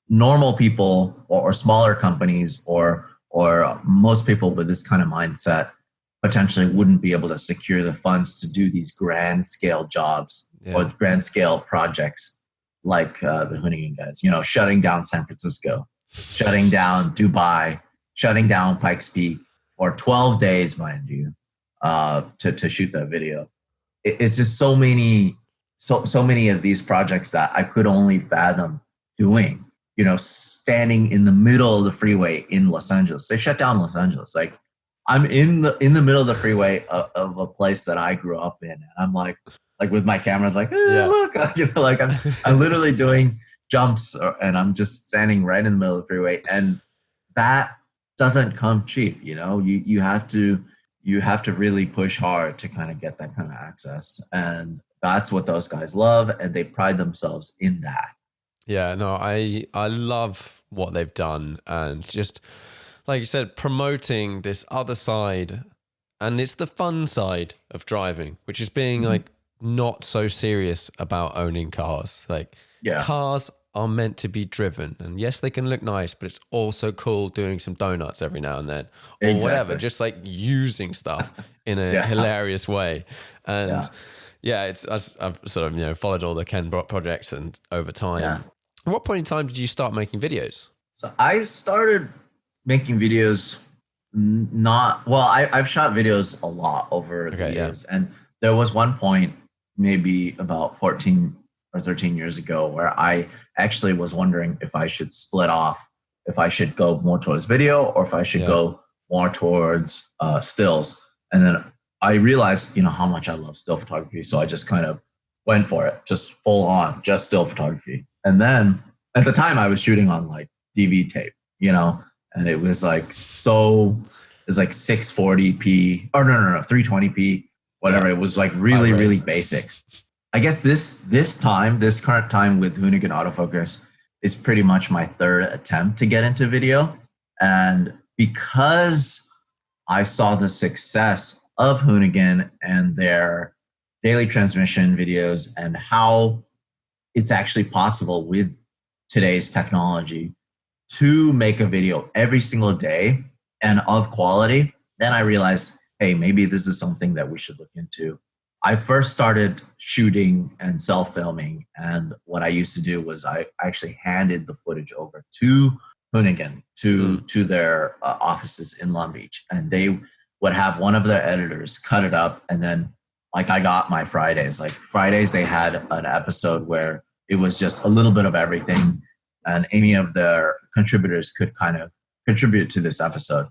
normal people or smaller companies or most people with this kind of mindset potentially wouldn't be able to secure the funds to do these grand scale jobs or grand scale projects like the Hoonigan guys, shutting down San Francisco, shutting down Dubai, shutting down Pikes Peak for 12 days, mind you. to shoot that video. It's just so many of these projects that I could only fathom doing. You know, standing in the middle of the freeway in Los Angeles. They shut down Los Angeles. Like I'm in the middle of the freeway of a place that I grew up in, and I'm like with my cameras, like look, you know, like I'm literally doing jumps, and I'm just standing right in the middle of the freeway, and that doesn't come cheap. You know, you have to really push hard to kind of get that kind of access, and that's what those guys love, and they pride themselves in that. Yeah, no, I love what they've done, and just like you said, promoting this other side, and it's the fun side of driving, which is being like not so serious about owning cars. Like cars are meant to be driven, and yes, they can look nice, but it's also cool doing some donuts every now and then, or whatever, just like using stuff in a hilarious way. And it's I've sort of followed all the Ken projects, and over time. Yeah. At what point in time did you start making videos? So I started making videos. I've shot videos a lot over the years, and there was one point, maybe about 14 or 13 years ago, where I actually was wondering if I should split off, if I should go more towards video or if I should go more towards stills. And then I realized, how much I love still photography. So I just kind of went for it, just full on, just still photography. And then at the time I was shooting on like DV tape, and it was like, it was like 640p or no, 320p, whatever. It was like really, really basic. I guess this current time with Hoonigan Autofocus is pretty much my third attempt to get into video. And because I saw the success of Hoonigan and their daily transmission videos and how it's actually possible with today's technology to make a video every single day and of quality, then I realized, hey, maybe this is something that we should look into. I first started shooting and self-filming, and what I used to do was I actually handed the footage over to Hoonigan, to their offices in Long Beach, and they would have one of their editors cut it up, and then like I got my Fridays. Like Fridays, they had an episode where it was just a little bit of everything, and any of their contributors could kind of contribute to this episode.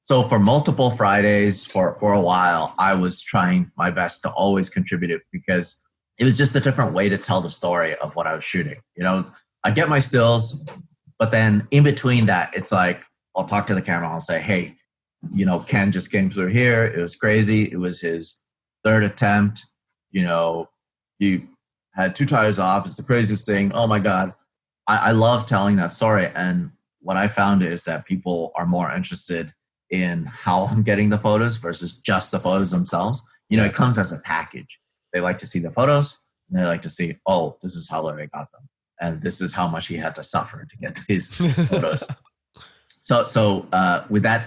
So for multiple Fridays, for a while, I was trying my best to always contribute it because it was just a different way to tell the story of what I was shooting. I get my stills, but then in between that, it's like, I'll talk to the camera. I'll say, hey, Ken just came through here. It was crazy. It was his third attempt. He had 2 tires off. It's the craziest thing. Oh my God. I love telling that story. And what I found is that people are more interested in how I'm getting the photos versus just the photos themselves. It comes as a package. They like to see the photos, and they like to see, oh, this is how Larry got them, and this is how much he had to suffer to get these photos. So with that,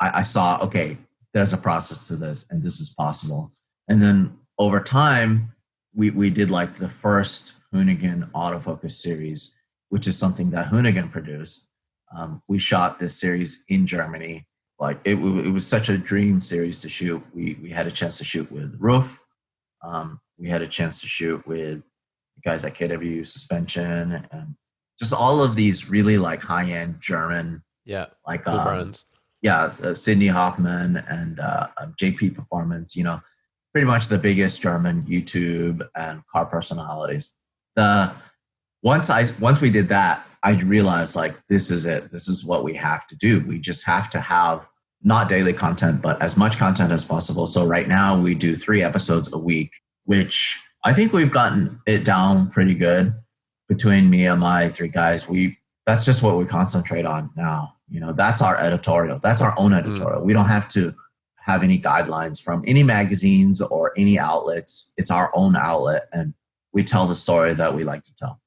I saw, okay, there's a process to this, and this is possible. And then over time, we did like the first Hoonigan Autofocus series, which is something that Hoonigan produced. We shot this series in Germany. Like it was such a dream series to shoot. We had a chance to shoot with Roof. We had a chance to shoot with the guys at KW Suspension, and just all of these really like high-end German, like cool brands. Sydney Hoffman and JP Performance. Pretty much the biggest German YouTube and car personalities. Once we did that, I realized like, this is it. This is what we have to do. We just have to have not daily content, but as much content as possible. So right now we do 3 episodes a week, which I think we've gotten it down pretty good between me and my 3 guys. That's just what we concentrate on now. That's our editorial. That's our own editorial. We don't have to have any guidelines from any magazines or any outlets. It's our own outlet, and we tell the story that we like to tell.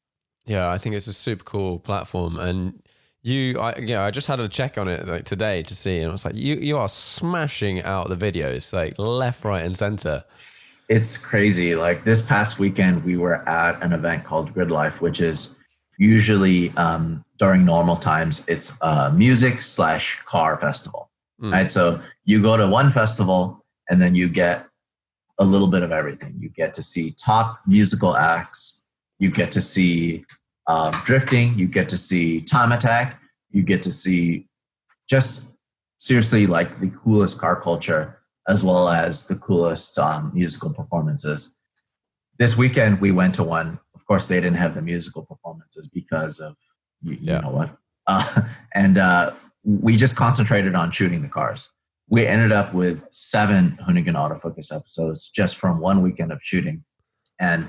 Yeah, I think it's a super cool platform, and I just had a check on it like today to see, and I was like, you are smashing out the videos like left, right, and center. It's crazy. Like this past weekend, we were at an event called Grid Life, which is usually during normal times, it's a music/car festival. Right? So you go to one festival and then you get a little bit of everything. You get to see top musical acts. You get to see drifting. You get to see time attack. You get to see just seriously like the coolest car culture as well as the coolest musical performances. This weekend we went to one. Of course, they didn't have the musical performances because of you know what. And we just concentrated on shooting the cars. We ended up with 7 Hoonigan Autofocus episodes just from one weekend of shooting. And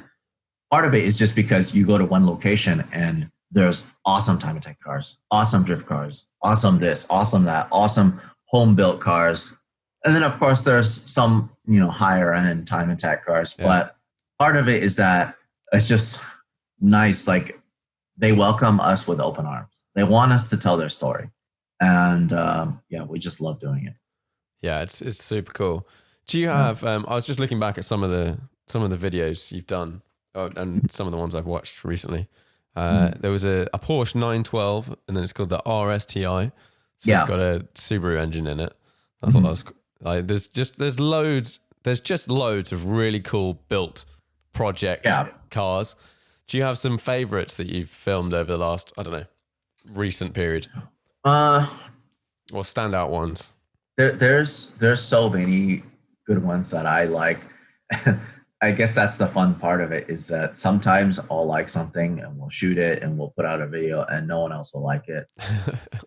part of it is just because you go to one location and there's awesome time attack cars, awesome drift cars, awesome this, awesome that, awesome home built cars. And then of course there's some, higher end time attack cars. Yeah. But part of it is that it's just nice. Like they welcome us with open arms. They want us to tell their story. And we just love doing it. Yeah, it's super cool. Do you have? I was just looking back at some of the videos you've done, and some of the ones I've watched recently. There was a Porsche 912, and then it's called the RSTI. So it's got a Subaru engine in it. I thought that was like there's just loads of really cool built project cars. Do you have some favorites that you've filmed over the last recent period? Or standout ones? There's so many good ones that I like. I guess that's the fun part of it is that sometimes I'll like something and we'll shoot it and we'll put out a video and no one else will like it.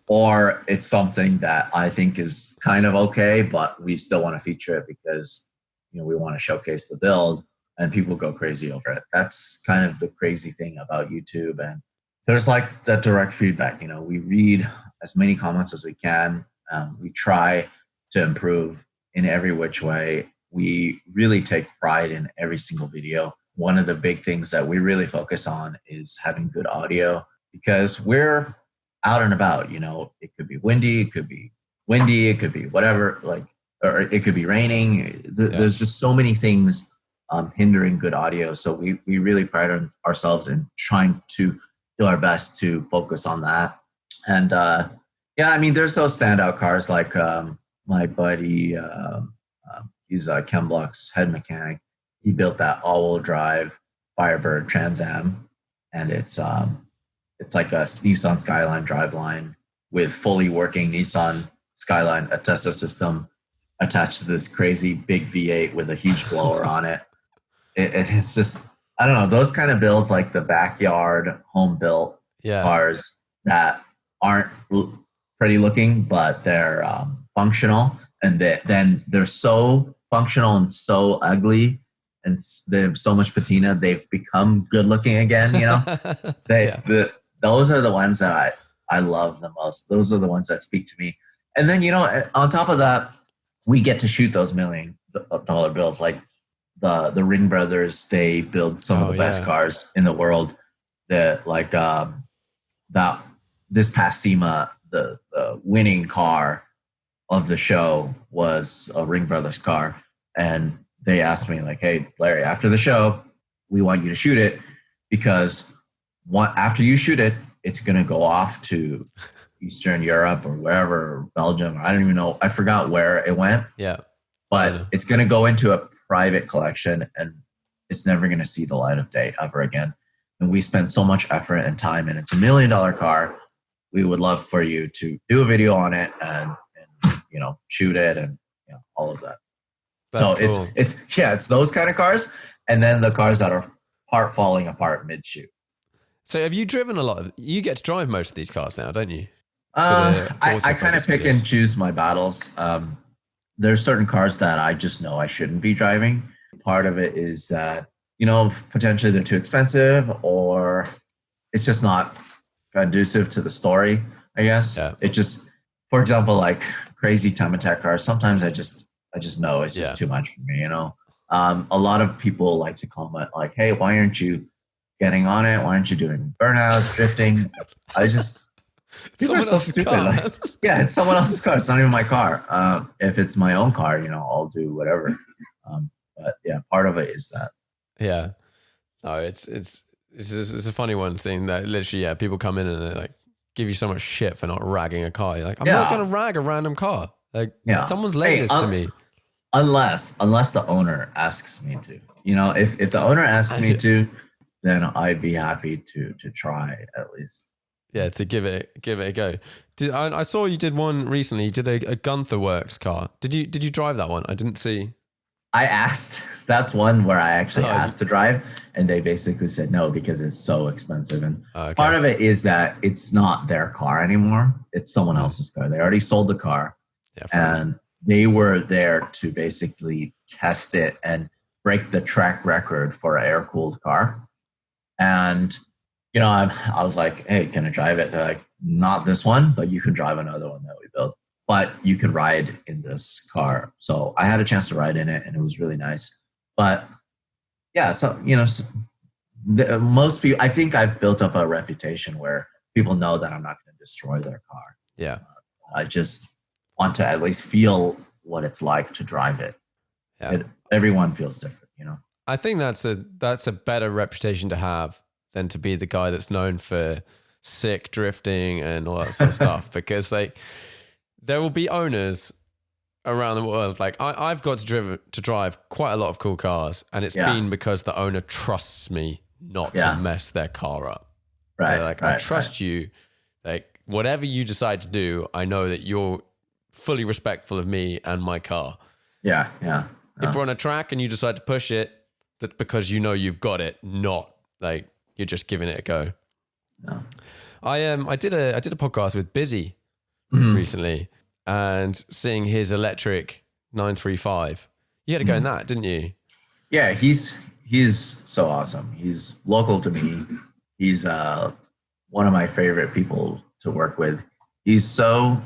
Or it's something that I think is kind of okay, but we still want to feature it because, we want to showcase the build and people go crazy over it. That's kind of the crazy thing about YouTube. And there's like that direct feedback. We read as many comments as we can. We try to improve in every which way. We really take pride in every single video. One of the big things that we really focus on is having good audio because we're out and about. It could be windy, it could be whatever, or it could be raining. There's just so many things hindering good audio. So we really pride ourselves in trying to do our best to focus on that. And there's those standout cars like my buddy, he's Ken Block's head mechanic. He built that all-wheel drive Firebird Trans Am, and it's like a Nissan Skyline driveline with fully working Nissan Skyline Atessa system attached to this crazy big V8 with a huge blower on it. It's just, I don't know, those kind of builds like the backyard home built cars that aren't pretty looking, but they're functional, and then they're so functional and so ugly, and they have so much patina. They've become good looking again. Those are the ones that I love the most. Those are the ones that speak to me. And then on top of that, we get to shoot those $1 million builds. Like the Ring brothers, they build some of the best cars in the world. That that this past SEMA, the winning car of the show was a Ring Brothers car. And they asked me like, hey, Larry, after the show, we want you to shoot it because after you shoot it, it's going to go off to Eastern Europe or wherever, Belgium. I don't even know. I forgot where it went. Yeah. But it's going to go into a private collection and it's never going to see the light of day ever again. And we spent so much effort and time, and it's $1 million car. We would love for you to do a video on it and shoot it and all of that. That's so cool. It's those kind of cars, and then the cars that are falling apart mid shoot. So have you driven a lot? You get to drive most of these cars now, don't you? I kind of pick and choose my battles. There's certain cars that I just know I shouldn't be driving. Part of it is that potentially they're too expensive, or it's just not conducive to the story, I guess. Yeah. It just, for example, like crazy time attack cars, sometimes I just know it's just too much for me, A lot of people like to comment like, hey, why aren't you getting on it? Why aren't you doing burnout, drifting? People are so stupid. Like, it's someone else's car. It's not even my car. If it's my own car, I'll do whatever. But part of it is that. Yeah. No, it's a funny one seeing that literally, people come in and they like give you so much shit for not ragging a car. You're like, I'm not going to rag a random car. Like someone's laying this to me. unless the owner asks me to. If the owner asks me to, then I'd be happy to try at least. Yeah, to give it a go. I saw you did one recently. You did a Gunther Works car. Did you drive that one? I didn't see. I asked. That's one where I actually asked to drive, and they basically said no because it's so expensive. And part of it is that it's not their car anymore; it's someone else's car. They already sold the car, and they were there to basically test it and break the track record for an air-cooled car. And I was like, "Hey, can I drive it?" They're like, "Not this one, but you can drive another one that we built. But you can ride in this car." So I had a chance to ride in it, and it was really nice. But yeah, so most people, I think I've built up a reputation where people know that I'm not going to destroy their car. Yeah, I just want to at least feel what it's like to drive it. Yeah, everyone feels different, I think that's a better reputation to have than to be the guy that's known for sick drifting and all that sort of stuff. Because there will be owners around the world. Like I've got to drive quite a lot of cool cars, and it's been because the owner trusts me not to mess their car up. Right. I trust you. Like whatever you decide to do, I know that you're fully respectful of me and my car. Yeah. If we're on a track and you decide to push it, that's because you've got it, not like you're just giving it a go. No. I did a podcast with Bisi recently, and seeing his electric 935. You had to go in that, didn't you? Yeah, he's so awesome. He's local to me. He's one of my favorite people to work with. He's so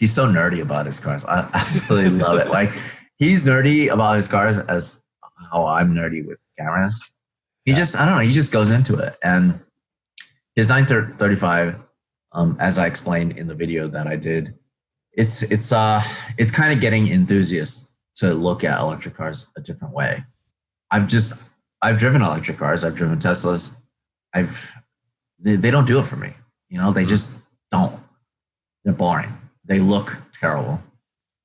nerdy about his cars. I absolutely love it. Like he's nerdy about his cars as how I'm nerdy with cameras. He just goes into it. And his 935, as I explained in the video that I did, it's kind of getting enthusiasts to look at electric cars a different way. I've driven electric cars. I've driven Teslas. They don't do it for me. They just don't. They're boring. They look terrible.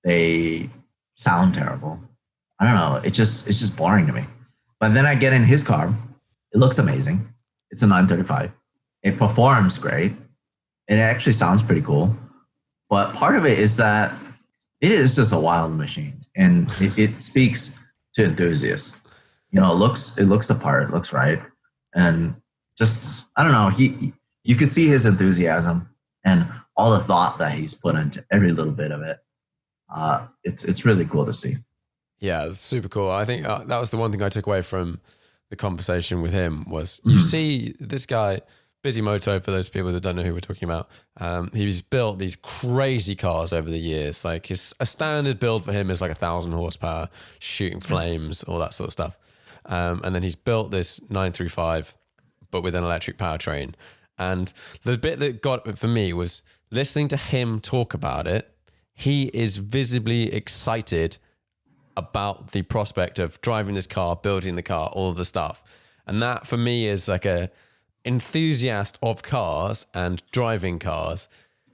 They sound terrible. I don't know. It's just boring to me. But then I get in his car. It looks amazing. It's a 935. It performs great. It actually sounds pretty cool. But part of it is that it is just a wild machine, and it speaks to enthusiasts. It looks the part. It looks right, and just I don't know. You can see his enthusiasm and all the thought that he's put into every little bit of it. It's really cool to see. Yeah, it's super cool. I think that was the one thing I took away from the conversation with him was you see this guy, Moto, for those people that don't know who we're talking about. He's built these crazy cars over the years. Like a standard build for him is like 1,000 horsepower, shooting flames, all that sort of stuff. And then he's built this 935, but with an electric powertrain. And the bit that got it for me was listening to him talk about it. He is visibly excited about the prospect of driving this car, building the car, all of the stuff. And that for me is like a enthusiast of cars and driving cars.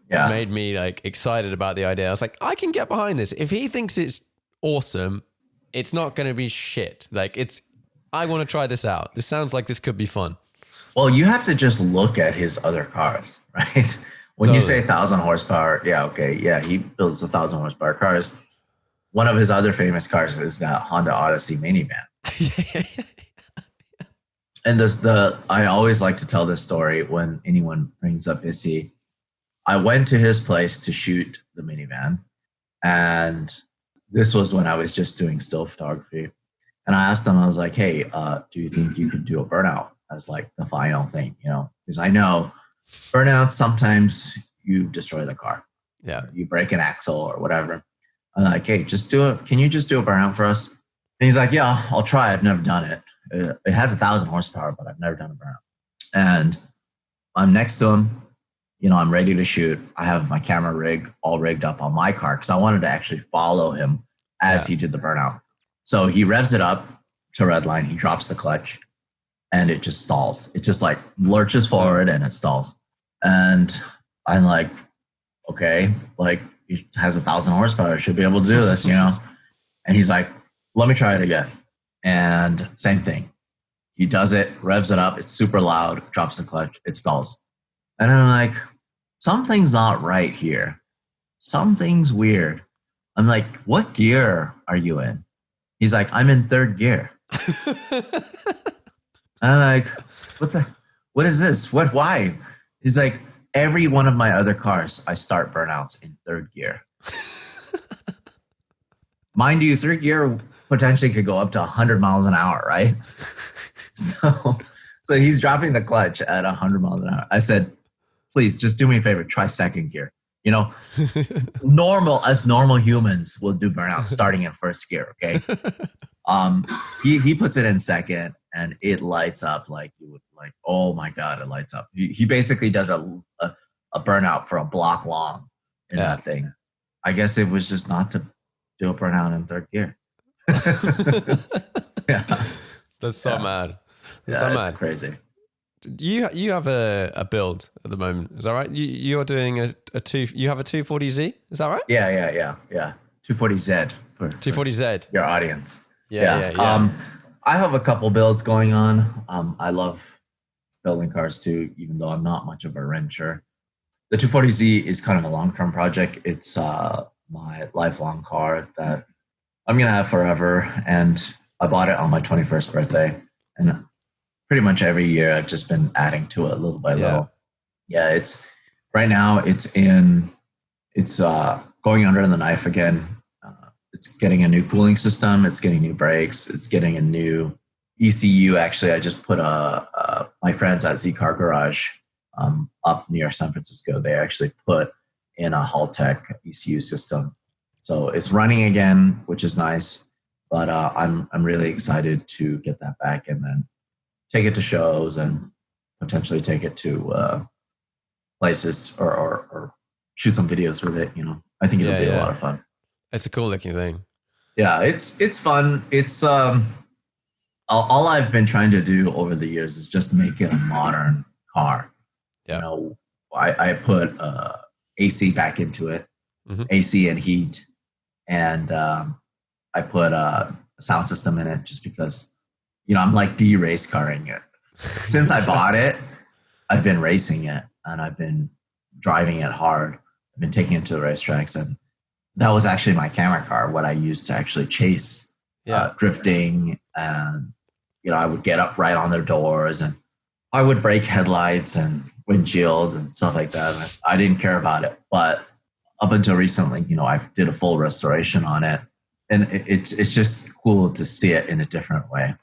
It made me like excited about the idea. I was like, I can get behind this. If he thinks it's awesome, it's not going to be shit. Like I want to try this out. This sounds like this could be fun. Well, you have to just look at his other cars, right? When you say 1,000 horsepower, he builds 1,000 horsepower cars. One of his other famous cars is that Honda Odyssey minivan. And I always like to tell this story when anyone brings up Bisi. I went to his place to shoot the minivan, and this was when I was just doing still photography. And I asked him, I was like, "Hey, do you think you could do a burnout as like the final thing?" Because I know burnouts sometimes you destroy the car. Yeah, you break an axle or whatever. I'm like, "Hey, just do it. Can you just do a burnout for us?" And he's like, "Yeah, I'll try. I've never done it. It has 1,000 horsepower, but I've never done a burnout." And I'm next to him. I'm ready to shoot. I have my camera rig all rigged up on my car because I wanted to actually follow him as he did the burnout. So he revs it up to red line. He drops the clutch, and it just stalls. It just like lurches forward and it stalls. And I'm like, okay, like it has 1,000 horsepower. It should be able to do this, And And he's like, let me try it again. And same thing. He does it, revs it up. It's super loud, drops the clutch, it stalls. And I'm like, something's not right here. Something's weird. I'm like, what gear are you in? He's like, I'm in third gear. And I'm like, what is this? Why? He's like, every one of my other cars, I start burnouts in third gear. Mind you, third gear potentially could go up to 100 miles an hour, right? So he's dropping the clutch at 100 miles an hour. I said, please just do me a favor, try second gear. You know, normal humans will do burnout starting in first gear. Okay. He puts it in second and it lights up like you would like, oh my God, it lights up. He basically does a burnout for a block long in that thing. I guess it was just not to do a burnout in third gear. Yeah. That's so mad. That's so mad. Crazy. You have a build at the moment, is that right? You're doing you have a 240Z, is that right? Yeah. 240Z for 240Z. Your audience. Yeah. I have a couple builds going on. I love building cars too, even though I'm not much of a wrencher. The 240Z is kind of a long-term project. It's my lifelong car that I'm gonna have forever, and I bought it on my 21st birthday, and pretty much every year I've just been adding to it little by little. Yeah, it's right now it's going under the knife again. It's getting a new cooling system. It's getting new brakes. It's getting a new ECU. Actually, I just put my friends at Z Car Garage up near San Francisco. They actually put in a Haltech ECU system. So it's running again, which is nice. But I'm really excited to get that back and then take it to shows and potentially take it to places or shoot some videos with it. You know, I think it'll be a lot of fun. It's a cool looking thing. Yeah, it's fun. It's all I've been trying to do over the years is just make it a modern car. Yeah. You know, I put AC back into it, AC and heat, and I put a sound system in it just because, you know, I'm like de-race carring it. Since I bought it, I've been racing it and I've been driving it hard. I've been taking it to the racetracks, and that was actually my camera car, what I used to actually chase drifting. And, you know, I would get up right on their doors and I would break headlights and windshields and stuff like that. I didn't care about it. But up until recently, you know, I did a full restoration on it. And it's just cool to see it in a different way.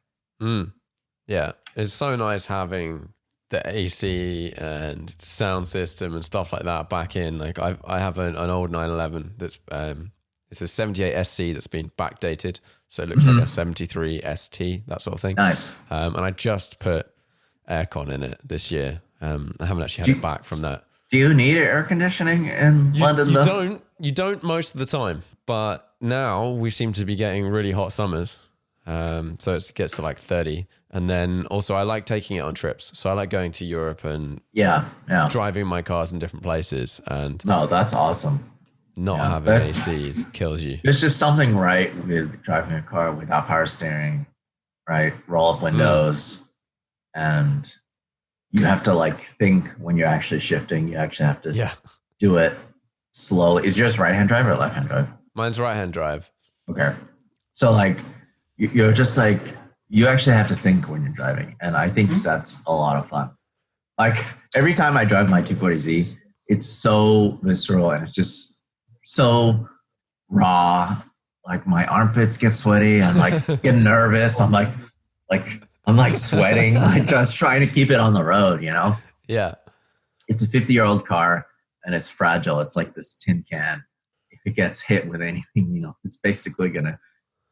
Yeah. It's so nice having the AC and sound system and stuff like that back in. Like I have an old 911 that's it's a 78 SC that's been backdated, so it looks like a 73 ST, that sort of thing. Nice. And I just put aircon in it this year. I haven't actually had it back from that. Do you need air conditioning in London? You don't most of the time, but now we seem to be getting really hot summers. So it gets to like 30. And then also I like taking it on trips. So I like going to Europe and driving my cars in different places. And no, that's awesome. Not having AC kills you. There's just something right with driving a car without power steering, right? Roll up windows, and you have to like think when you're actually shifting. You actually have to do it slowly. Is yours right-hand drive or left-hand drive? Mine's right-hand drive. Okay. So like you're just like, you actually have to think when you're driving. And I think that's a lot of fun. Like every time I drive my 240Z, it's so visceral and it's just so raw. Like my armpits get sweaty. I'm like get nervous. I'm like sweating. Like just trying to keep it on the road, you know? Yeah. It's a 50-year-old car and it's fragile. It's like this tin can. If it gets hit with anything, you know, it's basically going to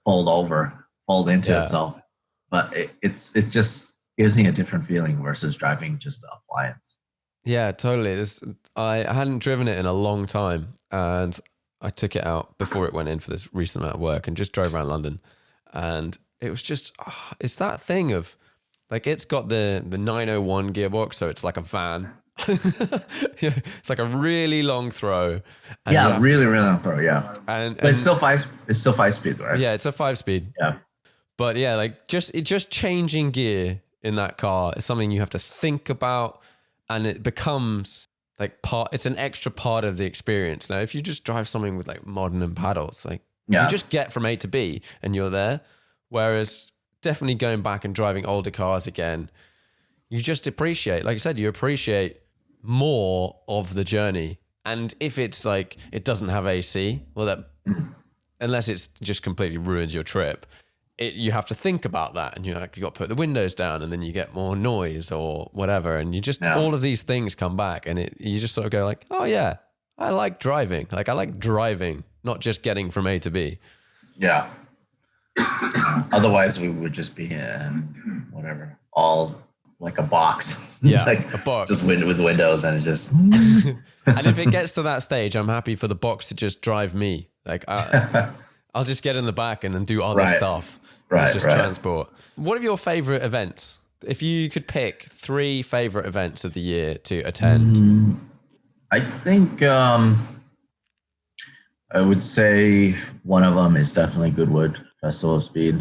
fold into itself. But it just gives me a different feeling versus driving just the appliance. Yeah, totally. I hadn't driven it in a long time, and I took it out before it went in for this recent amount of work and just drove around London. And it was just, it's that thing of like, it's got the 901 gearbox. So it's like a van, Yeah, it's like a really long throw. And Yeah, really, really long throw. Yeah, and but it's still five. It's still 5-speed, right? yeah, it's a 5-speed. Yeah. But yeah, like just changing gear in that car is something you have to think about, and it becomes like it's an extra part of the experience. Now, if you just drive something with like modern and paddles, like you just get from A to B and you're there. Whereas definitely going back and driving older cars again, you just appreciate, like I said, you appreciate more of the journey. And if it's like it doesn't have AC, well, that unless it's just completely ruins your trip, you have to think about that, and you're like, you got to put the windows down, and then you get more noise or whatever, and you just all of these things come back, and you just sort of go like, oh yeah, I like driving. Like I like driving, not just getting from A to B. Yeah. Otherwise, we would just be in whatever, all like a box. Yeah, like a box just with windows, and it just. And if it gets to that stage, I'm happy for the box to just drive me. Like I'll just get in the back and then do other stuff. Right, it's just transport. What are your favorite events? If you could pick 3 favorite events of the year to attend, I think I would say one of them is definitely Goodwood Festival of Speed.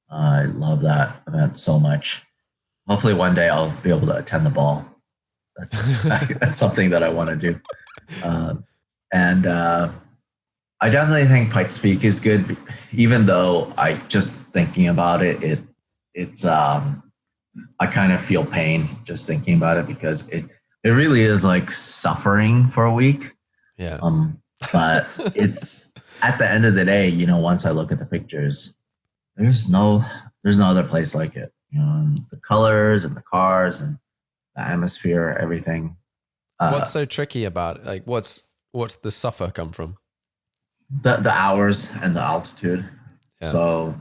I love that event so much. Hopefully one day I'll be able to attend the ball. That's something that I want to do. And I definitely think Pikes Peak is good, even though I just thinking about it's I kind of feel pain just thinking about it, because it really is like suffering for a week. Yeah. But it's at the end of the day, once I look at the pictures, there's no other place like it. And the colors and the cars and the atmosphere, everything. What's so tricky about it? Like what's the suffer come from? The hours and the altitude. Yeah. So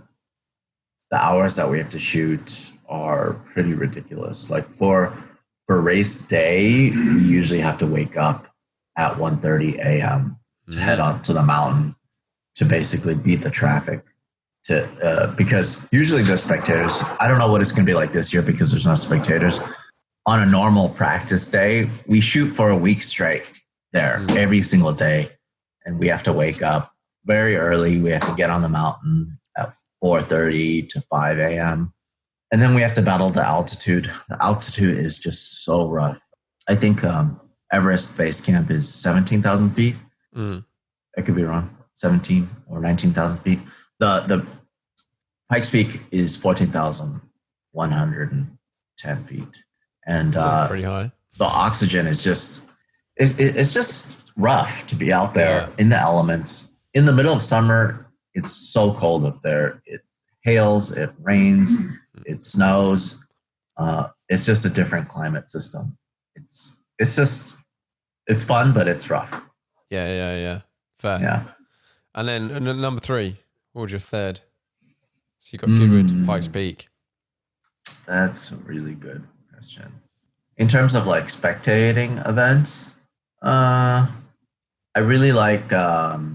the hours that we have to shoot are pretty ridiculous. Like for race day, we usually have to wake up at 1:30 a.m. to head up to the mountain to basically beat the traffic. Because usually there's spectators. I don't know what it's going to be like this year because there's no spectators. On a normal practice day, we shoot for a week straight there every single day. And we have to wake up very early. We have to get on the mountain at 4:30 to 5 a.m. And then we have to battle the altitude. The altitude is just so rough. I think Everest Base Camp is 17,000 feet. I could be wrong. 17 or 19,000 feet. The Pikes Peak is 14,110 feet. And that's pretty high. The oxygen is just, it's just rough to be out there in the elements. In the middle of summer, it's so cold up there. It hails, it rains, it snows. It's just a different climate system. It's fun, but it's rough. Yeah. Fair. Yeah. And then number 3, what was your third? So you got Goodwood, Pikes Peak. That's a really good question. In terms of like spectating events, I really like. That's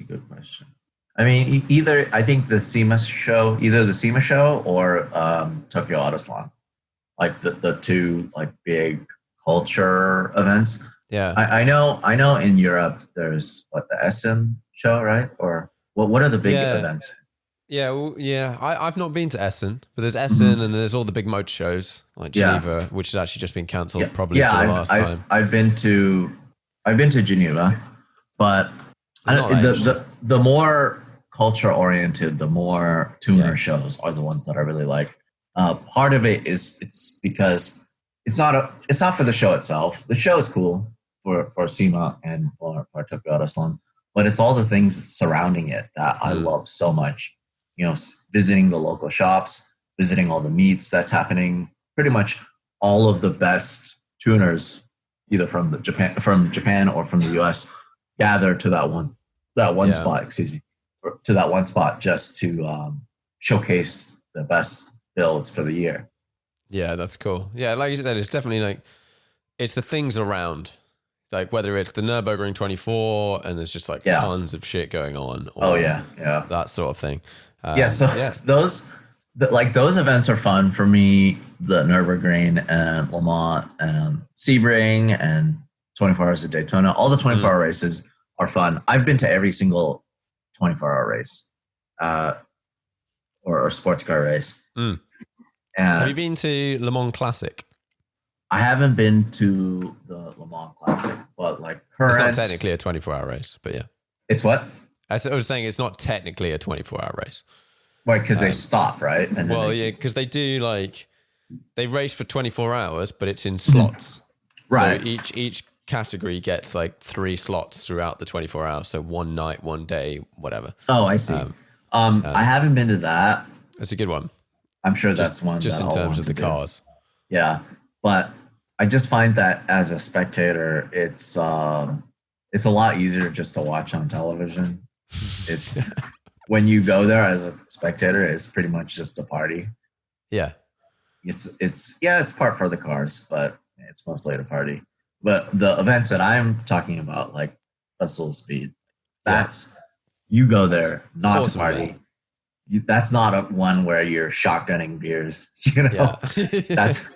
a good question. I mean, I think the SEMA show, either the SEMA show or Tokyo Autosalon, like the two like big culture events. Yeah, I know. In Europe, there's the Essen show, right? Or what are the big events? Yeah, I've not been to Essen, but there's Essen and there's all the big motor shows like Geneva, which has actually just been cancelled probably for the last time. I've been to Geneva, but the more culture oriented, the more tuner shows are the ones that I really like. Part of it is it's because it's not for the show itself. The show is cool for SEMA and for Tokyo Autosalon, but it's all the things surrounding it that I love so much. Visiting the local shops, visiting all the meets that's happening. Pretty much all of the best tuners, either from Japan or from the US, gather to that one spot. Excuse me, to that one spot just to showcase the best builds for the year. Yeah, that's cool. Yeah, like you said, it's definitely like it's the things around. Like whether it's the Nürburgring 24 and there's just like tons of shit going on. Or that sort of thing. Those events are fun for me the Nürburgring and Le Mans and Sebring and 24 Hours of Daytona. All the 24-hour races are fun. I've been to every single 24-hour race or sports car race. Have you been to Le Mans Classic? I haven't been to the Le Mans Classic, but like current... It's not technically a 24-hour race, but yeah. It's what? I was saying it's not technically a 24-hour race. Right, because they stop, right? And then because they do they race for 24 hours, but it's in slots. Right. So each category gets like 3 slots throughout the 24 hours. So one night, one day, whatever. Oh, I see. I haven't been to that. It's a good one. I'm sure that's one just that in I'll terms want of the to cars. do. Yeah, but I just find that as a spectator, it's a lot easier just to watch on television. It's when you go there as a spectator, it's pretty much just a party. Yeah, it's part for the cars, but it's mostly a party. But the events that I'm talking about, like Festival of Speed, you go there not awesome, to party. That's not a one where you're shotgunning beers. You know, that's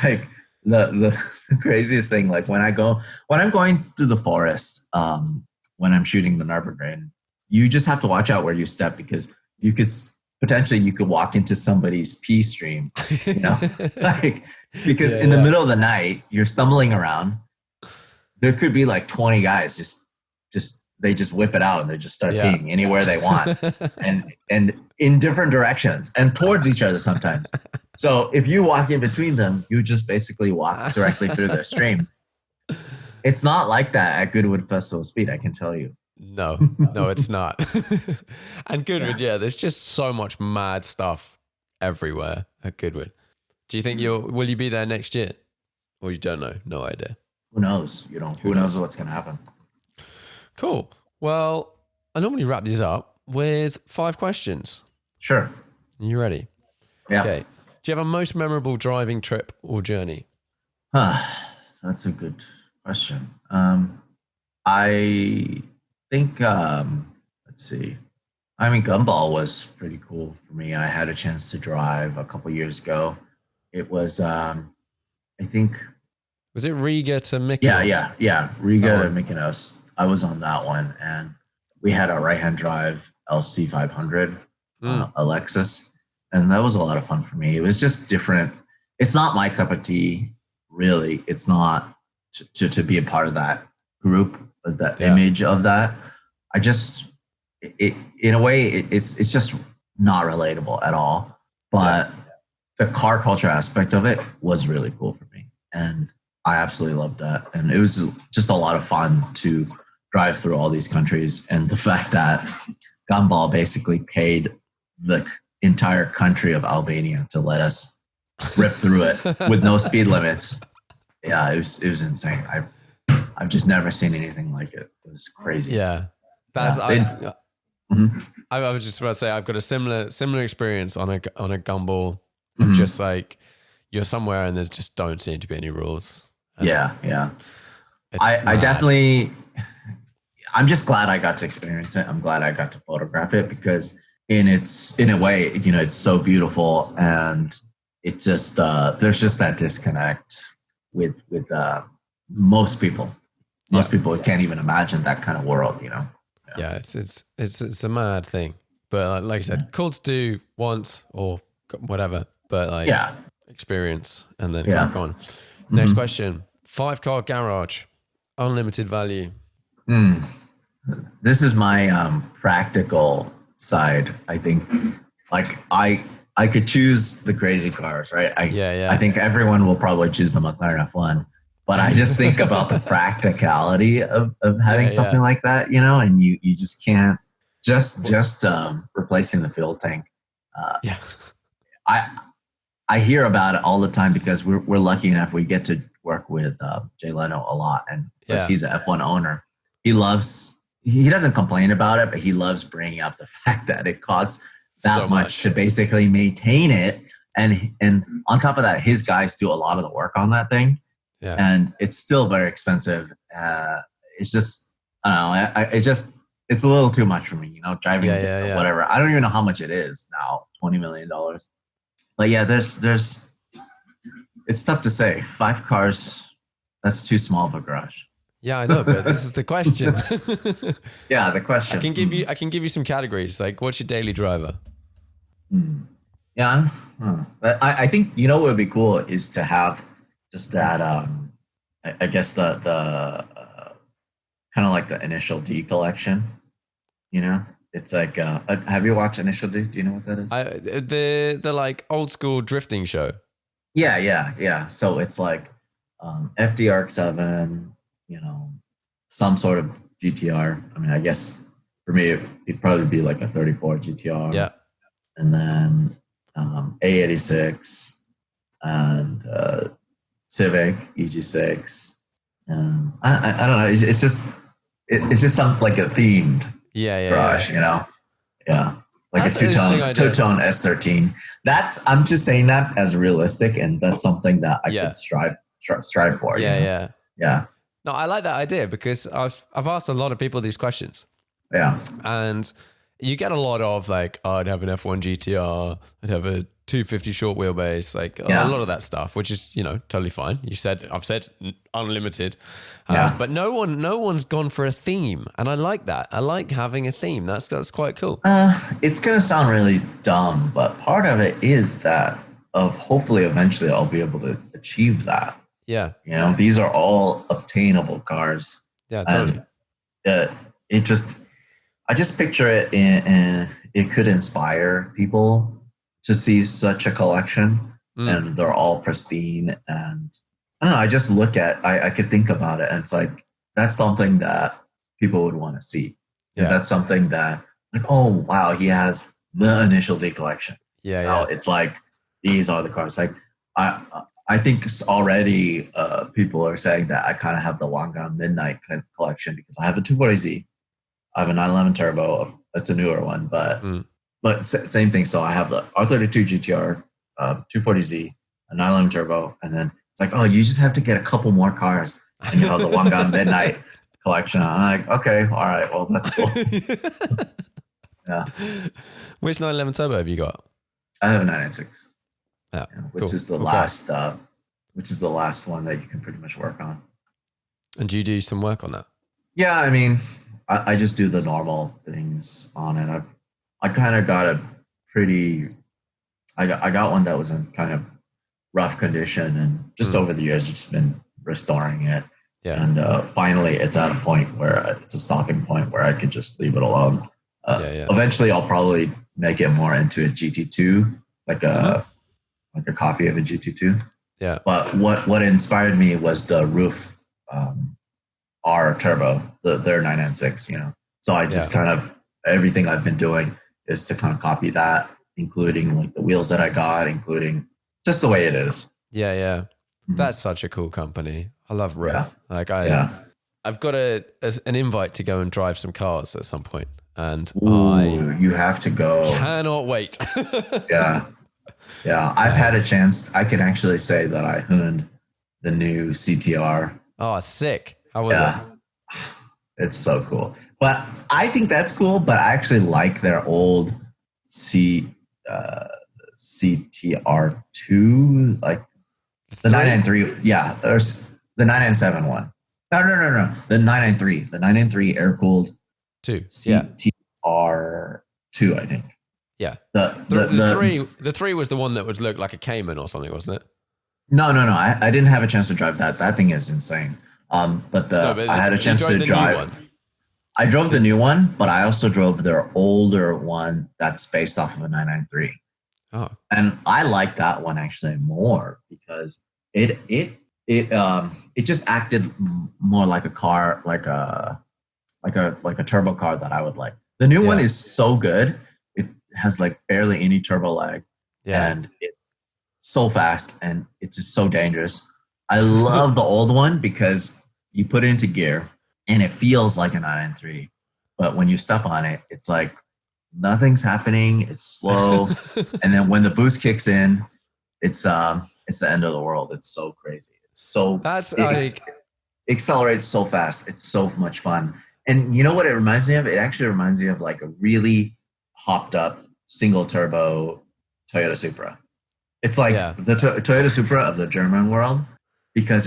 like the craziest thing. Like when I'm going through the forest, when I'm shooting the Nürburgring, you just have to watch out where you step because you could walk into somebody's pee stream. You know, like because in the middle of the night you're stumbling around. There could be like 20 guys they just whip it out and they just start peeing anywhere they want and in different directions and towards each other sometimes. So if you walk in between them, you just basically walk directly through their stream. It's not like that at Goodwood Festival of Speed, I can tell you. No, it's not. And Goodwood, there's just so much mad stuff everywhere at Goodwood. Do you think will you be there next year? Or you don't know? No idea. Who knows? Who knows what's going to happen? Cool. Well, I normally wrap these up with 5 questions. Sure. You ready? Yeah. Okay. Do you have a most memorable driving trip or journey? That's a good question. I think, let's see. I mean, Gumball was pretty cool for me. I had a chance to drive a couple years ago. It was, I think... Was it Riga to Mykonos? Yeah. Riga to Mykonos. I was on that one, and we had a right-hand drive LC500 Alexis, and that was a lot of fun for me. It was just different. It's not my cup of tea, really. It's not to be a part of that group, that image of that. I just, in a way, it's just not relatable at all. But the car culture aspect of it was really cool for me, and I absolutely loved that. And it was just a lot of fun to drive through all these countries. And the fact that Gumball basically paid the entire country of Albania to let us rip through it with no speed limits. Yeah, it was insane. I've just never seen anything like it. It was crazy. Yeah. I was just about to say, I've got a similar experience on a Gumball of just like, you're somewhere and there's just don't seem to be any rules. Yeah. I definitely, I'm just glad I got to experience it. I'm glad I got to photograph it because in a way, it's so beautiful, and it just, there's just that disconnect with most people. Most people can't even imagine that kind of world, Yeah, it's a mad thing. But like I said, cool to do once or whatever, but experience and then crack on. Next question. 5-car garage, unlimited value. This is my practical side. I think like I could choose the crazy cars, right? I think everyone will probably choose the McLaren F1, but I just think about the practicality of having something like that, and you just can't just replacing the fuel tank. I hear about it all the time because we're lucky enough we get to work with Jay Leno a lot, and he's an F1 owner. He doesn't complain about it, but he loves bringing up the fact that it costs that so much to basically maintain it, and on top of that, his guys do a lot of the work on that thing, and it's still very expensive. It's just I don't know. It's a little too much for me, driving whatever. I don't even know how much it is now, $20 million. But there's It's tough to say. 5 cars, that's too small of a garage. Yeah, I know, but this is the question. Yeah, the question. I can give you some categories. Like, what's your daily driver? Yeah, but I think what would be cool is to have just that. I guess the kind of like the Initial D collection. It's like. Have you watched Initial D? Do you know what that is? The like old school drifting show. Yeah. So it's like FDR7. Some sort of GTR. I mean, I guess for me it'd probably be like a 34 GTR. Yeah. And then A86 and Civic EG6. I don't know. It's just something like a themed garage, Yeah, like that's a two-tone S13. I'm just saying that as realistic, and that's something that I could strive for. Yeah. No, I like that idea because I've asked a lot of people these questions. Yeah, and you get a lot of like, oh, I'd have an F1 GTR, I'd have a 250 short wheelbase, like a lot of that stuff, which is totally fine. I've said unlimited, but no one's gone for a theme, and I like that. I like having a theme. That's quite cool. It's gonna sound really dumb, but part of it is that of hopefully eventually I'll be able to achieve that. Yeah, these are all obtainable cars. Yeah, totally. And, I just picture it, and it could inspire people to see such a collection, and they're all pristine. And I don't know. I just I could think about it, and it's like that's something that people would want to see. Yeah. That's something that, like, oh wow, he has the Initial D collection. Yeah. It's like these are the cars. Like I think already people are saying that I kind of have the Hoonigan Midnight kind of collection because I have a 240Z. I have a 911 turbo. That's a newer one, but same thing. So I have the R32 GTR, 240Z, a 911 turbo, and then it's like, oh, you just have to get a couple more cars, and you have the Hoonigan Midnight collection. I'm like, okay, all right, well, that's cool. Yeah. Which 911 turbo have you got? I have a 996. Yeah, which is the last, which is the last one that you can pretty much work on. And do you do some work on that? Yeah, I mean, I just do the normal things on it. I kind of got a pretty. I got one that was in kind of rough condition, and just over the years, it's been restoring it. Yeah. And finally, it's at a point where it's a stopping point where I could just leave it alone. Eventually, I'll probably make it more into a GT2, like a copy of a GT2. Yeah. But what inspired me was the roof. R turbo, their 996, So I just kind of, everything I've been doing is to kind of copy that, including like the wheels that I got, including just the way it is. Yeah. Mm-hmm. That's such a cool company. I love Roof. Yeah. Like I've got an invite to go and drive some cars at some point, and you have to go. Cannot wait. Yeah. I've had a chance. I can actually say that I hooned the new CTR. Oh, sick. How was it? It's so cool. But I think that's cool, but I actually like their old CTR2, like the 993. Yeah, there's the 997 one. No. The 993. The 993 air-cooled 2. CTR2, I think. Yeah. The 3 was the one that would look like a Cayman or something, wasn't it? No. I didn't have a chance to drive that. That thing is insane. But I had a chance to drive. I drove the new one, but I also drove their older one that's based off of a 993. Oh. And I like that one actually more because it just acted more like a car, like a turbo car that I would like. The new one is so good. It has like barely any turbo lag. Yeah. And it's so fast and it's just so dangerous. I love the old one because you put it into gear and it feels like a 993. But when you step on it, it's like nothing's happening. It's slow. And then when the boost kicks in, it's the end of the world. It's so crazy. It's so it accelerates so fast. It's so much fun. And you know what it reminds me of? It actually reminds me of like a really hopped up single turbo Toyota Supra. It's like Yeah. the Toyota Supra of the German world because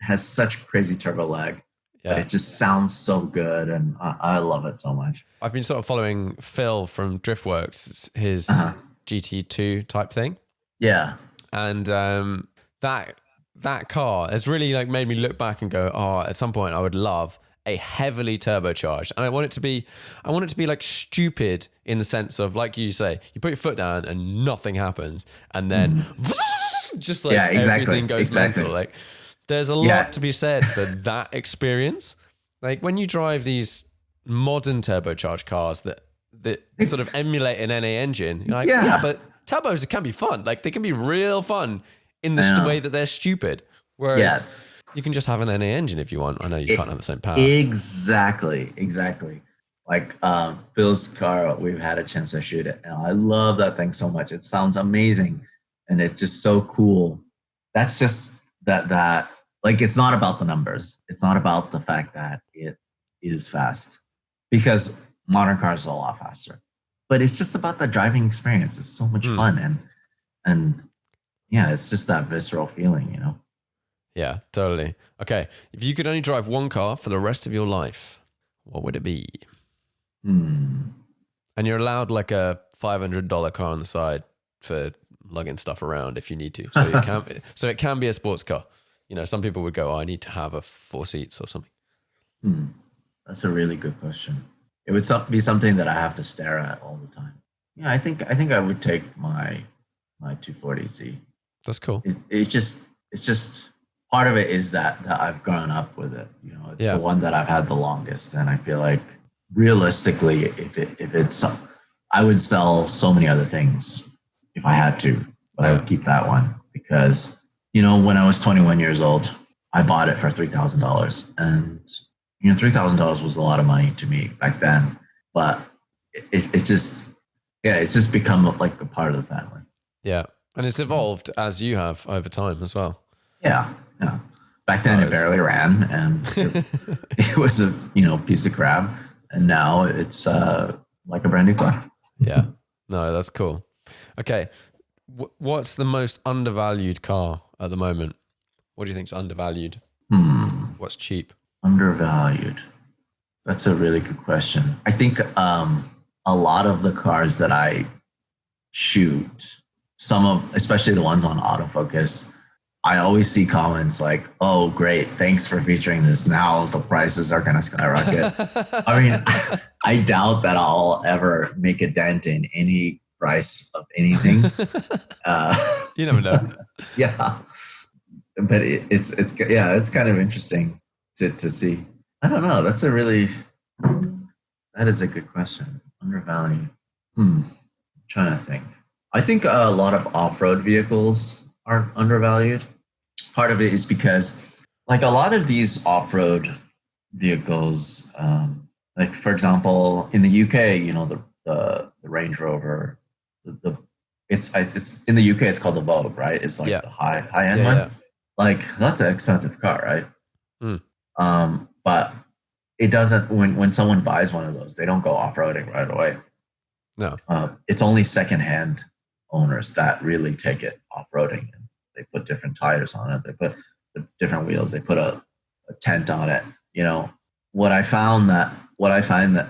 has such crazy turbo lag, but Yeah. it just sounds so good, and I love it so much. I've been sort of following Phil from Driftworks, his Uh-huh. GT2 type thing. Yeah. And that car has really like made me look back and go, oh, at some point I would love a heavily turbocharged, and I want it to be like stupid in the sense of, like you say, you put your foot down and nothing happens, and then just like everything goes mental. Like there's a lot to be said for that experience. Like when you drive these modern turbocharged cars that sort of emulate an NA engine, you're like, yeah, but turbos can be fun. Like they can be real fun in the way that they're stupid. Whereas you can just have an NA engine if you want. I know you can't have the same power. Exactly. Like Phil's car, we've had a chance to shoot it, and I love that thing so much. It sounds amazing, and it's just so cool. That's just that like, it's not about the numbers. It's not about the fact that it is fast, because modern cars are a lot faster. But it's just about the driving experience. It's so much fun, and yeah, it's just that visceral feeling, you know. Yeah, totally. Okay, if you could only drive one car for the rest of your life, what would it be? And you're allowed like a $500 car on the side for lugging stuff around if you need to. So it can be a sports car. You know, some people would go, oh, I need to have a 4 seats or something. That's a really good question. It would be something that I have to stare at all the time. Yeah, I think I would take my 240Z. That's cool. It's just part of it is that I've grown up with it. You know, it's the one that I've had the longest, and I feel like realistically, if it's, I would sell so many other things if I had to, but I would keep that one because, you know, when I was 21 years old, I bought it for $3,000, and you know, $3,000 was a lot of money to me back then, but it just, it's just become like a part of the family. Yeah. And it's evolved as you have over time as well. Yeah. Back then it barely ran, and it was a piece of crap, and now it's like a brand new car. Yeah. No, that's cool. Okay. What's the most undervalued car at the moment? What do you think's undervalued? What's cheap? Undervalued. That's a really good question. I think a lot of the cars that I shoot, especially the ones on autofocus, I always see comments like, oh, great, thanks for featuring this. Now the prices are going to skyrocket. I mean, I doubt that I'll ever make a dent in any price of anything. You never know. Yeah. But it's kind of interesting to see. I don't know. That is a good question. Undervalued. Trying to think. I think a lot of off-road vehicles are undervalued. Part of it is because, like, a lot of these off-road vehicles, like for example, in the UK, you know, the Range Rover, it's in the UK, it's called the Vogue, right? It's like the high end one. Yeah. Like that's an expensive car, right? But it doesn't. When someone buys one of those, they don't go off-roading right away. No, it's only secondhand owners that really take it off-roading. They put different tires on it. They put different wheels. They put a tent on it. You know, what I find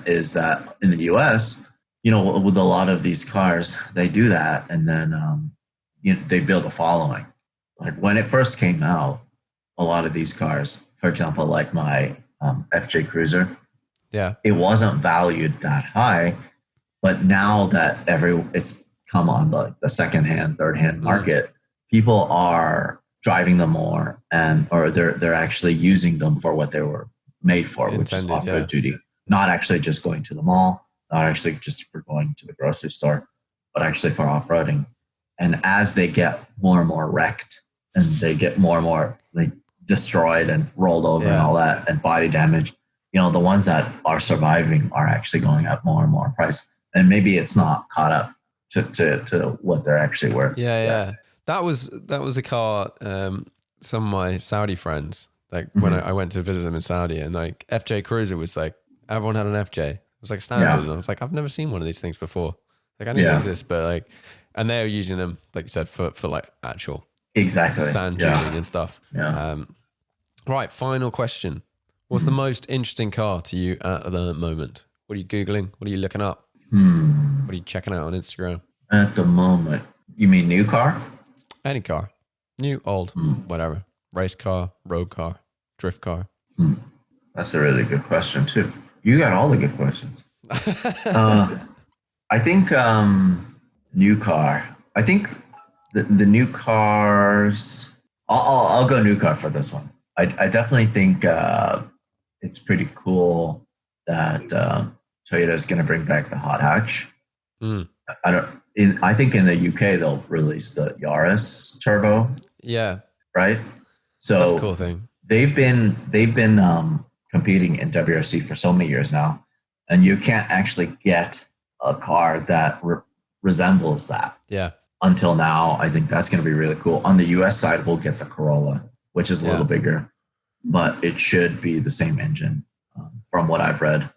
is that in the US, you know, with a lot of these cars, they do that, and then they build a following. Like when it first came out, a lot of these cars, for example, like my FJ Cruiser, it wasn't valued that high, but now that it's come on the second-hand, third-hand market, people are driving them more, or they're actually using them for what they were made for, which is off-road duty. Not actually just going to the mall, not actually just for going to the grocery store, but actually for off-roading. And as they get more and more wrecked, and they get more and more like destroyed and rolled over and all that, and body damage, you know, the ones that are surviving are actually going up more and more price. And maybe it's not caught up to what they're actually worth. Yeah. That was a car. Some of my Saudi friends, like when I went to visit them in Saudi, and like FJ Cruiser was like, everyone had an FJ. It was like standard. And I was like, I've never seen one of these things before. Like I knew they exist, but like And they're using them, like you said, for like actual Exactly. sand duning and stuff. Yeah. Right. Final question. What's the most interesting car to you at the moment? What are you Googling? What are you looking up? What are you checking out on Instagram? At the moment, you mean new car? Any car. New, old, whatever. Race car, road car, drift car. That's a really good question too. You got all the good questions. I think new car. I think the new cars. I'll go new car for this one. I definitely think it's pretty cool that Toyota is going to bring back the hot hatch. I think in the UK they'll release the Yaris Turbo. Yeah. Right. So that's a cool thing. They've been competing in WRC for so many years now, and you can't actually get a car that resembles that. Yeah. Until now, I think that's going to be really cool. On the US side, we'll get the Corolla, which is a little bigger, but it should be the same engine from what I've read.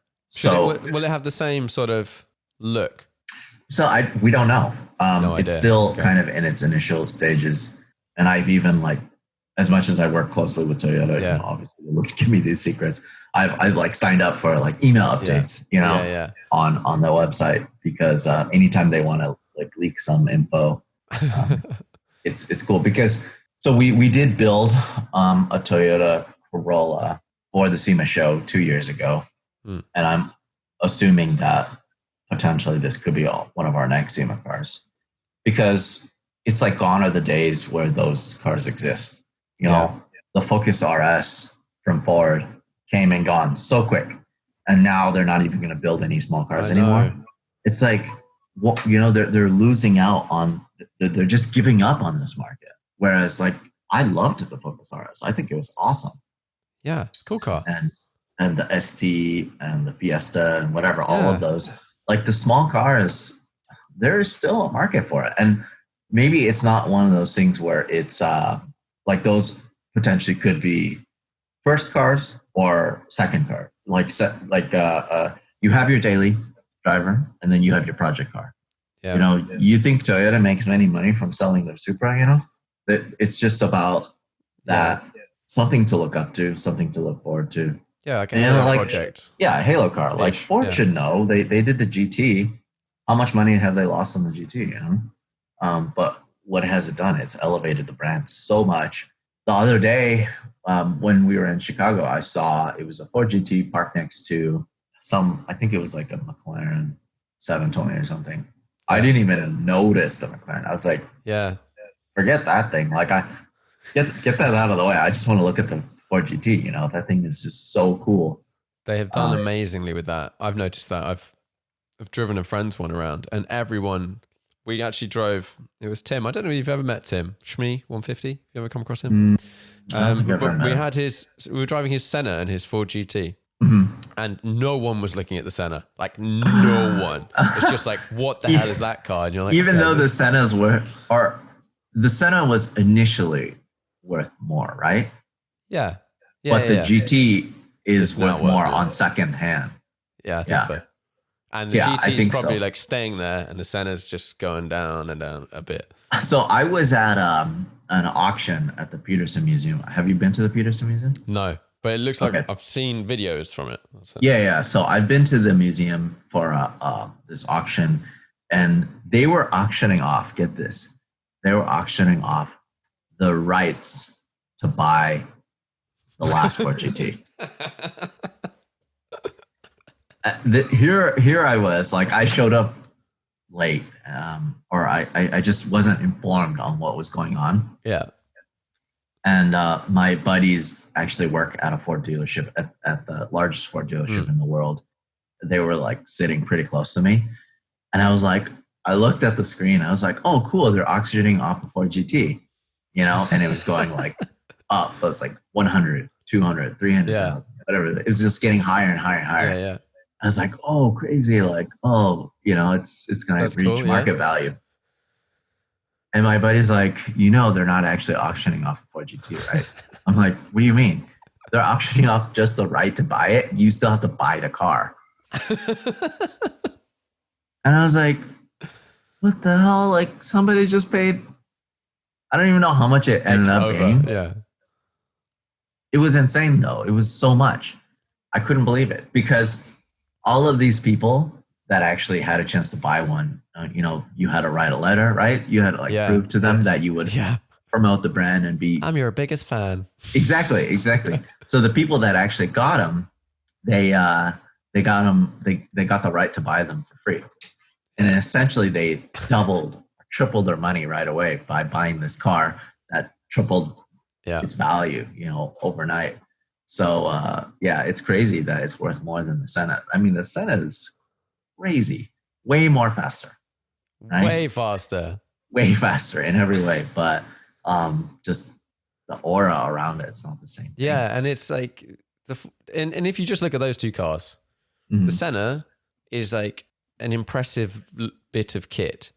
Will it have the same sort of look? So we don't know. No idea. It's still kind of in its initial stages. And I've even as much as I work closely with Toyota, you know, obviously they give me these secrets. I've signed up for email updates, on the website because anytime they want to leak some info, it's cool because we did build a Toyota Corolla for the SEMA show 2 years ago, and I'm assuming that potentially this could be one of our next SEMA cars because it's gone are the days where those cars exist. You know, the Focus RS from Ford came and gone so quick, and now they're not even going to build any small cars anymore. It's they're losing out on. They're just giving up on this market. Whereas, I loved the Focus RS. I think it was awesome. Yeah, cool car. And the ST and the Fiesta and whatever, all of those. The small cars, there is still a market for it. And maybe it's not one of those things where it's those potentially could be first cars or second car. You have your daily driver and then you have your project car. Yeah. You know, you think Toyota makes any money from selling their Supra, you know? It's just about that. Something to look up to, something to look forward to. Yeah, like a Halo project. Yeah, a Halo car. Ford should know. They did the GT. How much money have they lost on the GT, you know? But what has it done? It's elevated the brand so much. The other day, when we were in Chicago, I saw it was a Ford GT parked next to I think it was a McLaren 720 or something. I didn't even notice the McLaren. I was like, forget that thing. I get that out of the way. I just want to look at the Ford GT. You know, that thing is just so cool. They have done amazingly with that. I've noticed that. I've driven a friend's one around, and everyone. We actually drove. It was Tim. I don't know if you've ever met Tim Shmee 150. You ever come across him? We were driving his Senna and his Ford GT. And no one was looking at the Senna. No one. It's just what the hell is that car? And you're even though the Sennas the Senna was initially worth more, right? Yeah. But the GT is worth more on second hand. Yeah, I think so. And the GT is probably staying there, and the Senna's just going down and down a bit. So I was at an auction at the Peterson Museum. Have you been to the Peterson Museum? No. But it looks like I've seen videos from it. Yeah. So I've been to the museum for this auction, and they were auctioning off, get this, they were auctioning off the rights to buy the last Ford GT. Here I was, I showed up late, or I just wasn't informed on what was going on. Yeah. And my buddies actually work at a Ford dealership, at the largest Ford dealership in the world. They were sitting pretty close to me. And I was I looked at the screen. I was oh, cool. They're auctioning off the Ford GT, you know, and it was going up. So it's 100, 200, 300, whatever. It was just getting higher and higher and higher. Yeah. I was oh, crazy. You know, it's going to reach market value. And my buddy's they're not actually auctioning off a Ford GT, right? I'm what do you mean? They're auctioning off just the right to buy it. You still have to buy the car. And I was what the hell? Like somebody just paid. I don't even know how much it ended X up over. being. Yeah. It was insane though. It was so much. I couldn't believe it because all of these people that actually had a chance to buy one, you had to write a letter, right? You had to like Yeah. prove to them that you would Yeah. promote the brand and be I'm your biggest fan. exactly. So the people that actually got them, they got them, they got the right to buy them for free. And then essentially they doubled, tripled their money right away by buying this car that tripled its value, overnight. So yeah, it's crazy that it's worth more than the Senate. I mean, the Senate is crazy, way more faster, right? Way faster in every way, but just the aura around it's not the same thing. Yeah, and it's like and if you just look at those two cars, the Senna is like an impressive bit of kit,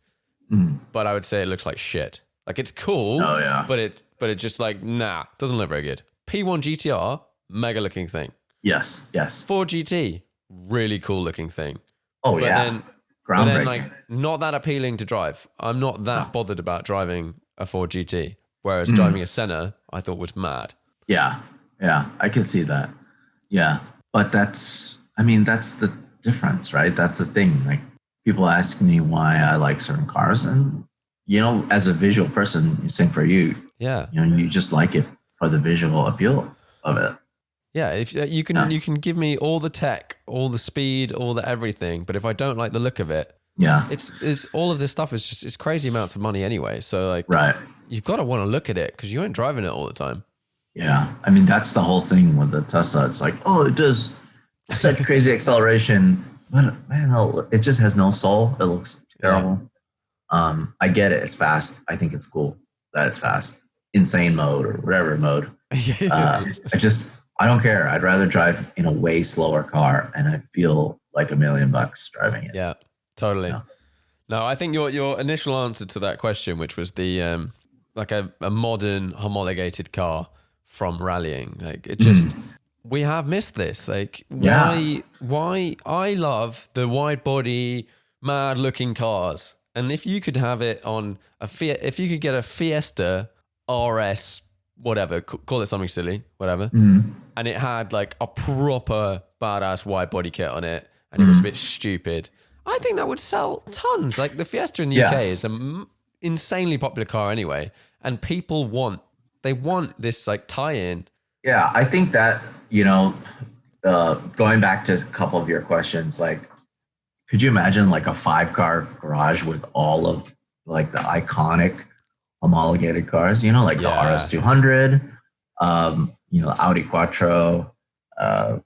but I would say it looks like shit. Like it's cool, but it just like doesn't look very good. P1 GTR, mega looking thing. Yes. Ford GT, really cool looking thing. Oh but yeah, then, groundbreaking. But then like not that appealing to drive. I'm not that bothered about driving a Ford GT, whereas driving a Senna I thought was mad. Yeah, I can see that. Yeah, but that's the difference, right? That's the thing. Like people ask me why I like certain cars, and as a visual person, same for you. Yeah, you just like it for the visual appeal of it. Yeah, if you can give me all the tech, all the speed, all the everything, but if I don't like the look of it, it's all of this stuff is just it's crazy amounts of money anyway. So like, you've got to want to look at it because you ain't driving it all the time. Yeah, I mean that's the whole thing with the Tesla. It's like, oh, it does such crazy acceleration, but man, it just has no soul. It looks terrible. Yeah. I get it. It's fast. I think it's cool that it's fast. Insane mode or whatever mode. I don't care. I'd rather drive in a way slower car and I feel like $1 million driving it. Yeah, totally. No, I think your initial answer to that question, which was the like a modern homologated car from rallying, like it just we have missed this. Like why I love the wide body, mad looking cars, and if you could have it on if you could get a Fiesta RS, whatever, call it something silly, whatever, and it had like a proper badass wide body kit on it, and it was a bit stupid, I think that would sell tons. Like the Fiesta in the UK is an insanely popular car anyway, and people want this like tie-in. Yeah, I think that going back to a couple of your questions, like, could you imagine like a 5-car garage with all of like the iconic homologated cars, like the RS200, Audi Quattro, the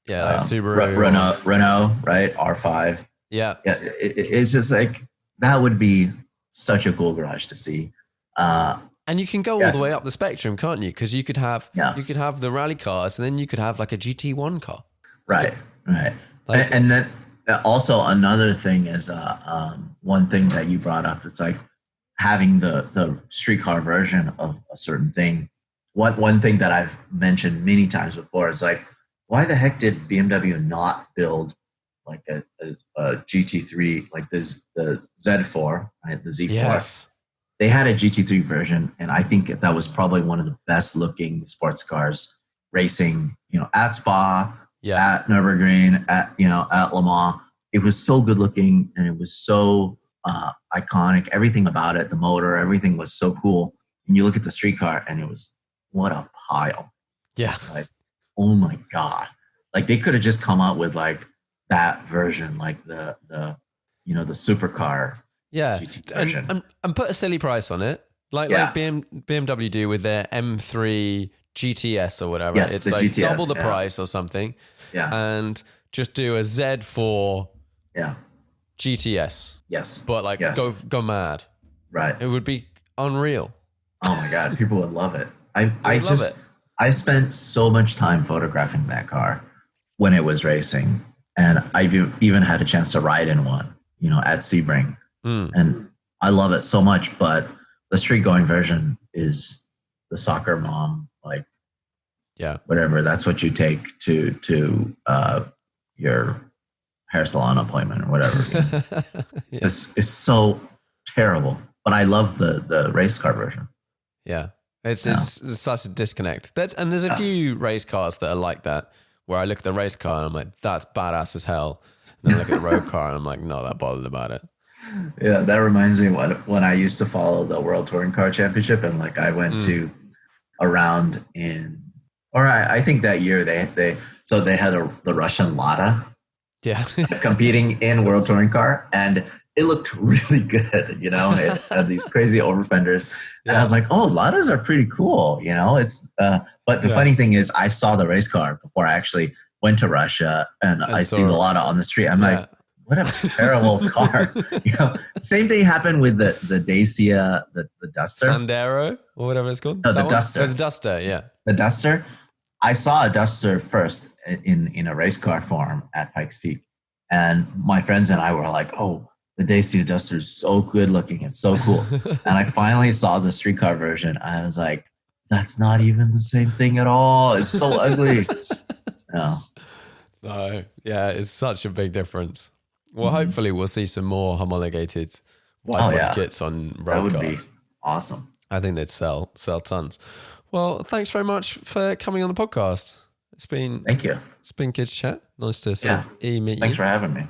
Subaru, Renault, right? R5. Yeah. It's just like, that would be such a cool garage to see. And you can go all the way up the spectrum, can't you? Because you could have the rally cars, and then you could have like a GT1 car. Right. Like, and then also another thing is one thing that you brought up. It's like having the street car version of a certain thing. One thing that I've mentioned many times before is like, why the heck did BMW not build like a GT3 like this, the Z4, right? The Z4. Yes. They had a GT3 version, and I think that was probably one of the best looking sports cars racing, at Spa, at Nürburgring, at Le Mans. It was so good looking, and it was so iconic. Everything about it, the motor, everything was so cool. And you look at the street car, and it was, what a pile. Yeah. Like, oh my God. Like they could have just come out with like that version, like the supercar. Yeah, and put a silly price on it, like BMW do with their M3 GTS or whatever. Yes, it's the like GTS, double the price or something. Yeah, and just do a Z4. GTS. Yes, but like go mad. Right, it would be unreal. Oh my God, people would love it. I spent so much time photographing that car when it was racing, and I've even had a chance to ride in one, at Sebring. And I love it so much, but the street going version is the soccer mom, like, whatever. That's what you take to your hair salon appointment or whatever. Yeah. It's so terrible. But I love the race car version. Yeah. It's Yeah. such a disconnect. And there's a few race cars that are like that, where I look at the race car and I'm like, that's badass as hell. And then I look at the road car and I'm like, not that bothered about it. Yeah, that reminds me when I used to follow the World Touring Car Championship, and like I went to a round I think that year they had the Russian Lada Yeah. competing in World Touring Car, and it looked really good. You know, it had these crazy over fenders, and I was like, oh, Ladas are pretty cool. You know, it's but the funny thing is, I saw the race car before I actually went to Russia, and I see the Lada on the street. I'm like, what a terrible car. You know, same thing happened with the Dacia, the Duster. Sandero or whatever it's called. No, the Duster. Oh, the Duster, yeah. The Duster. I saw a Duster first in a race car form at Pikes Peak. And my friends and I were like, oh, the Dacia Duster is so good looking. It's so cool. And I finally saw the street car version. I was like, that's not even the same thing at all. It's so ugly. No, yeah, it's such a big difference. Well, hopefully we'll see some more homologated white body kits on road cars. That would be awesome. I think they'd sell tons. Well, thanks very much for coming on the podcast. Thank you. It's been good to chat. Nice to meet you. Thanks for having me.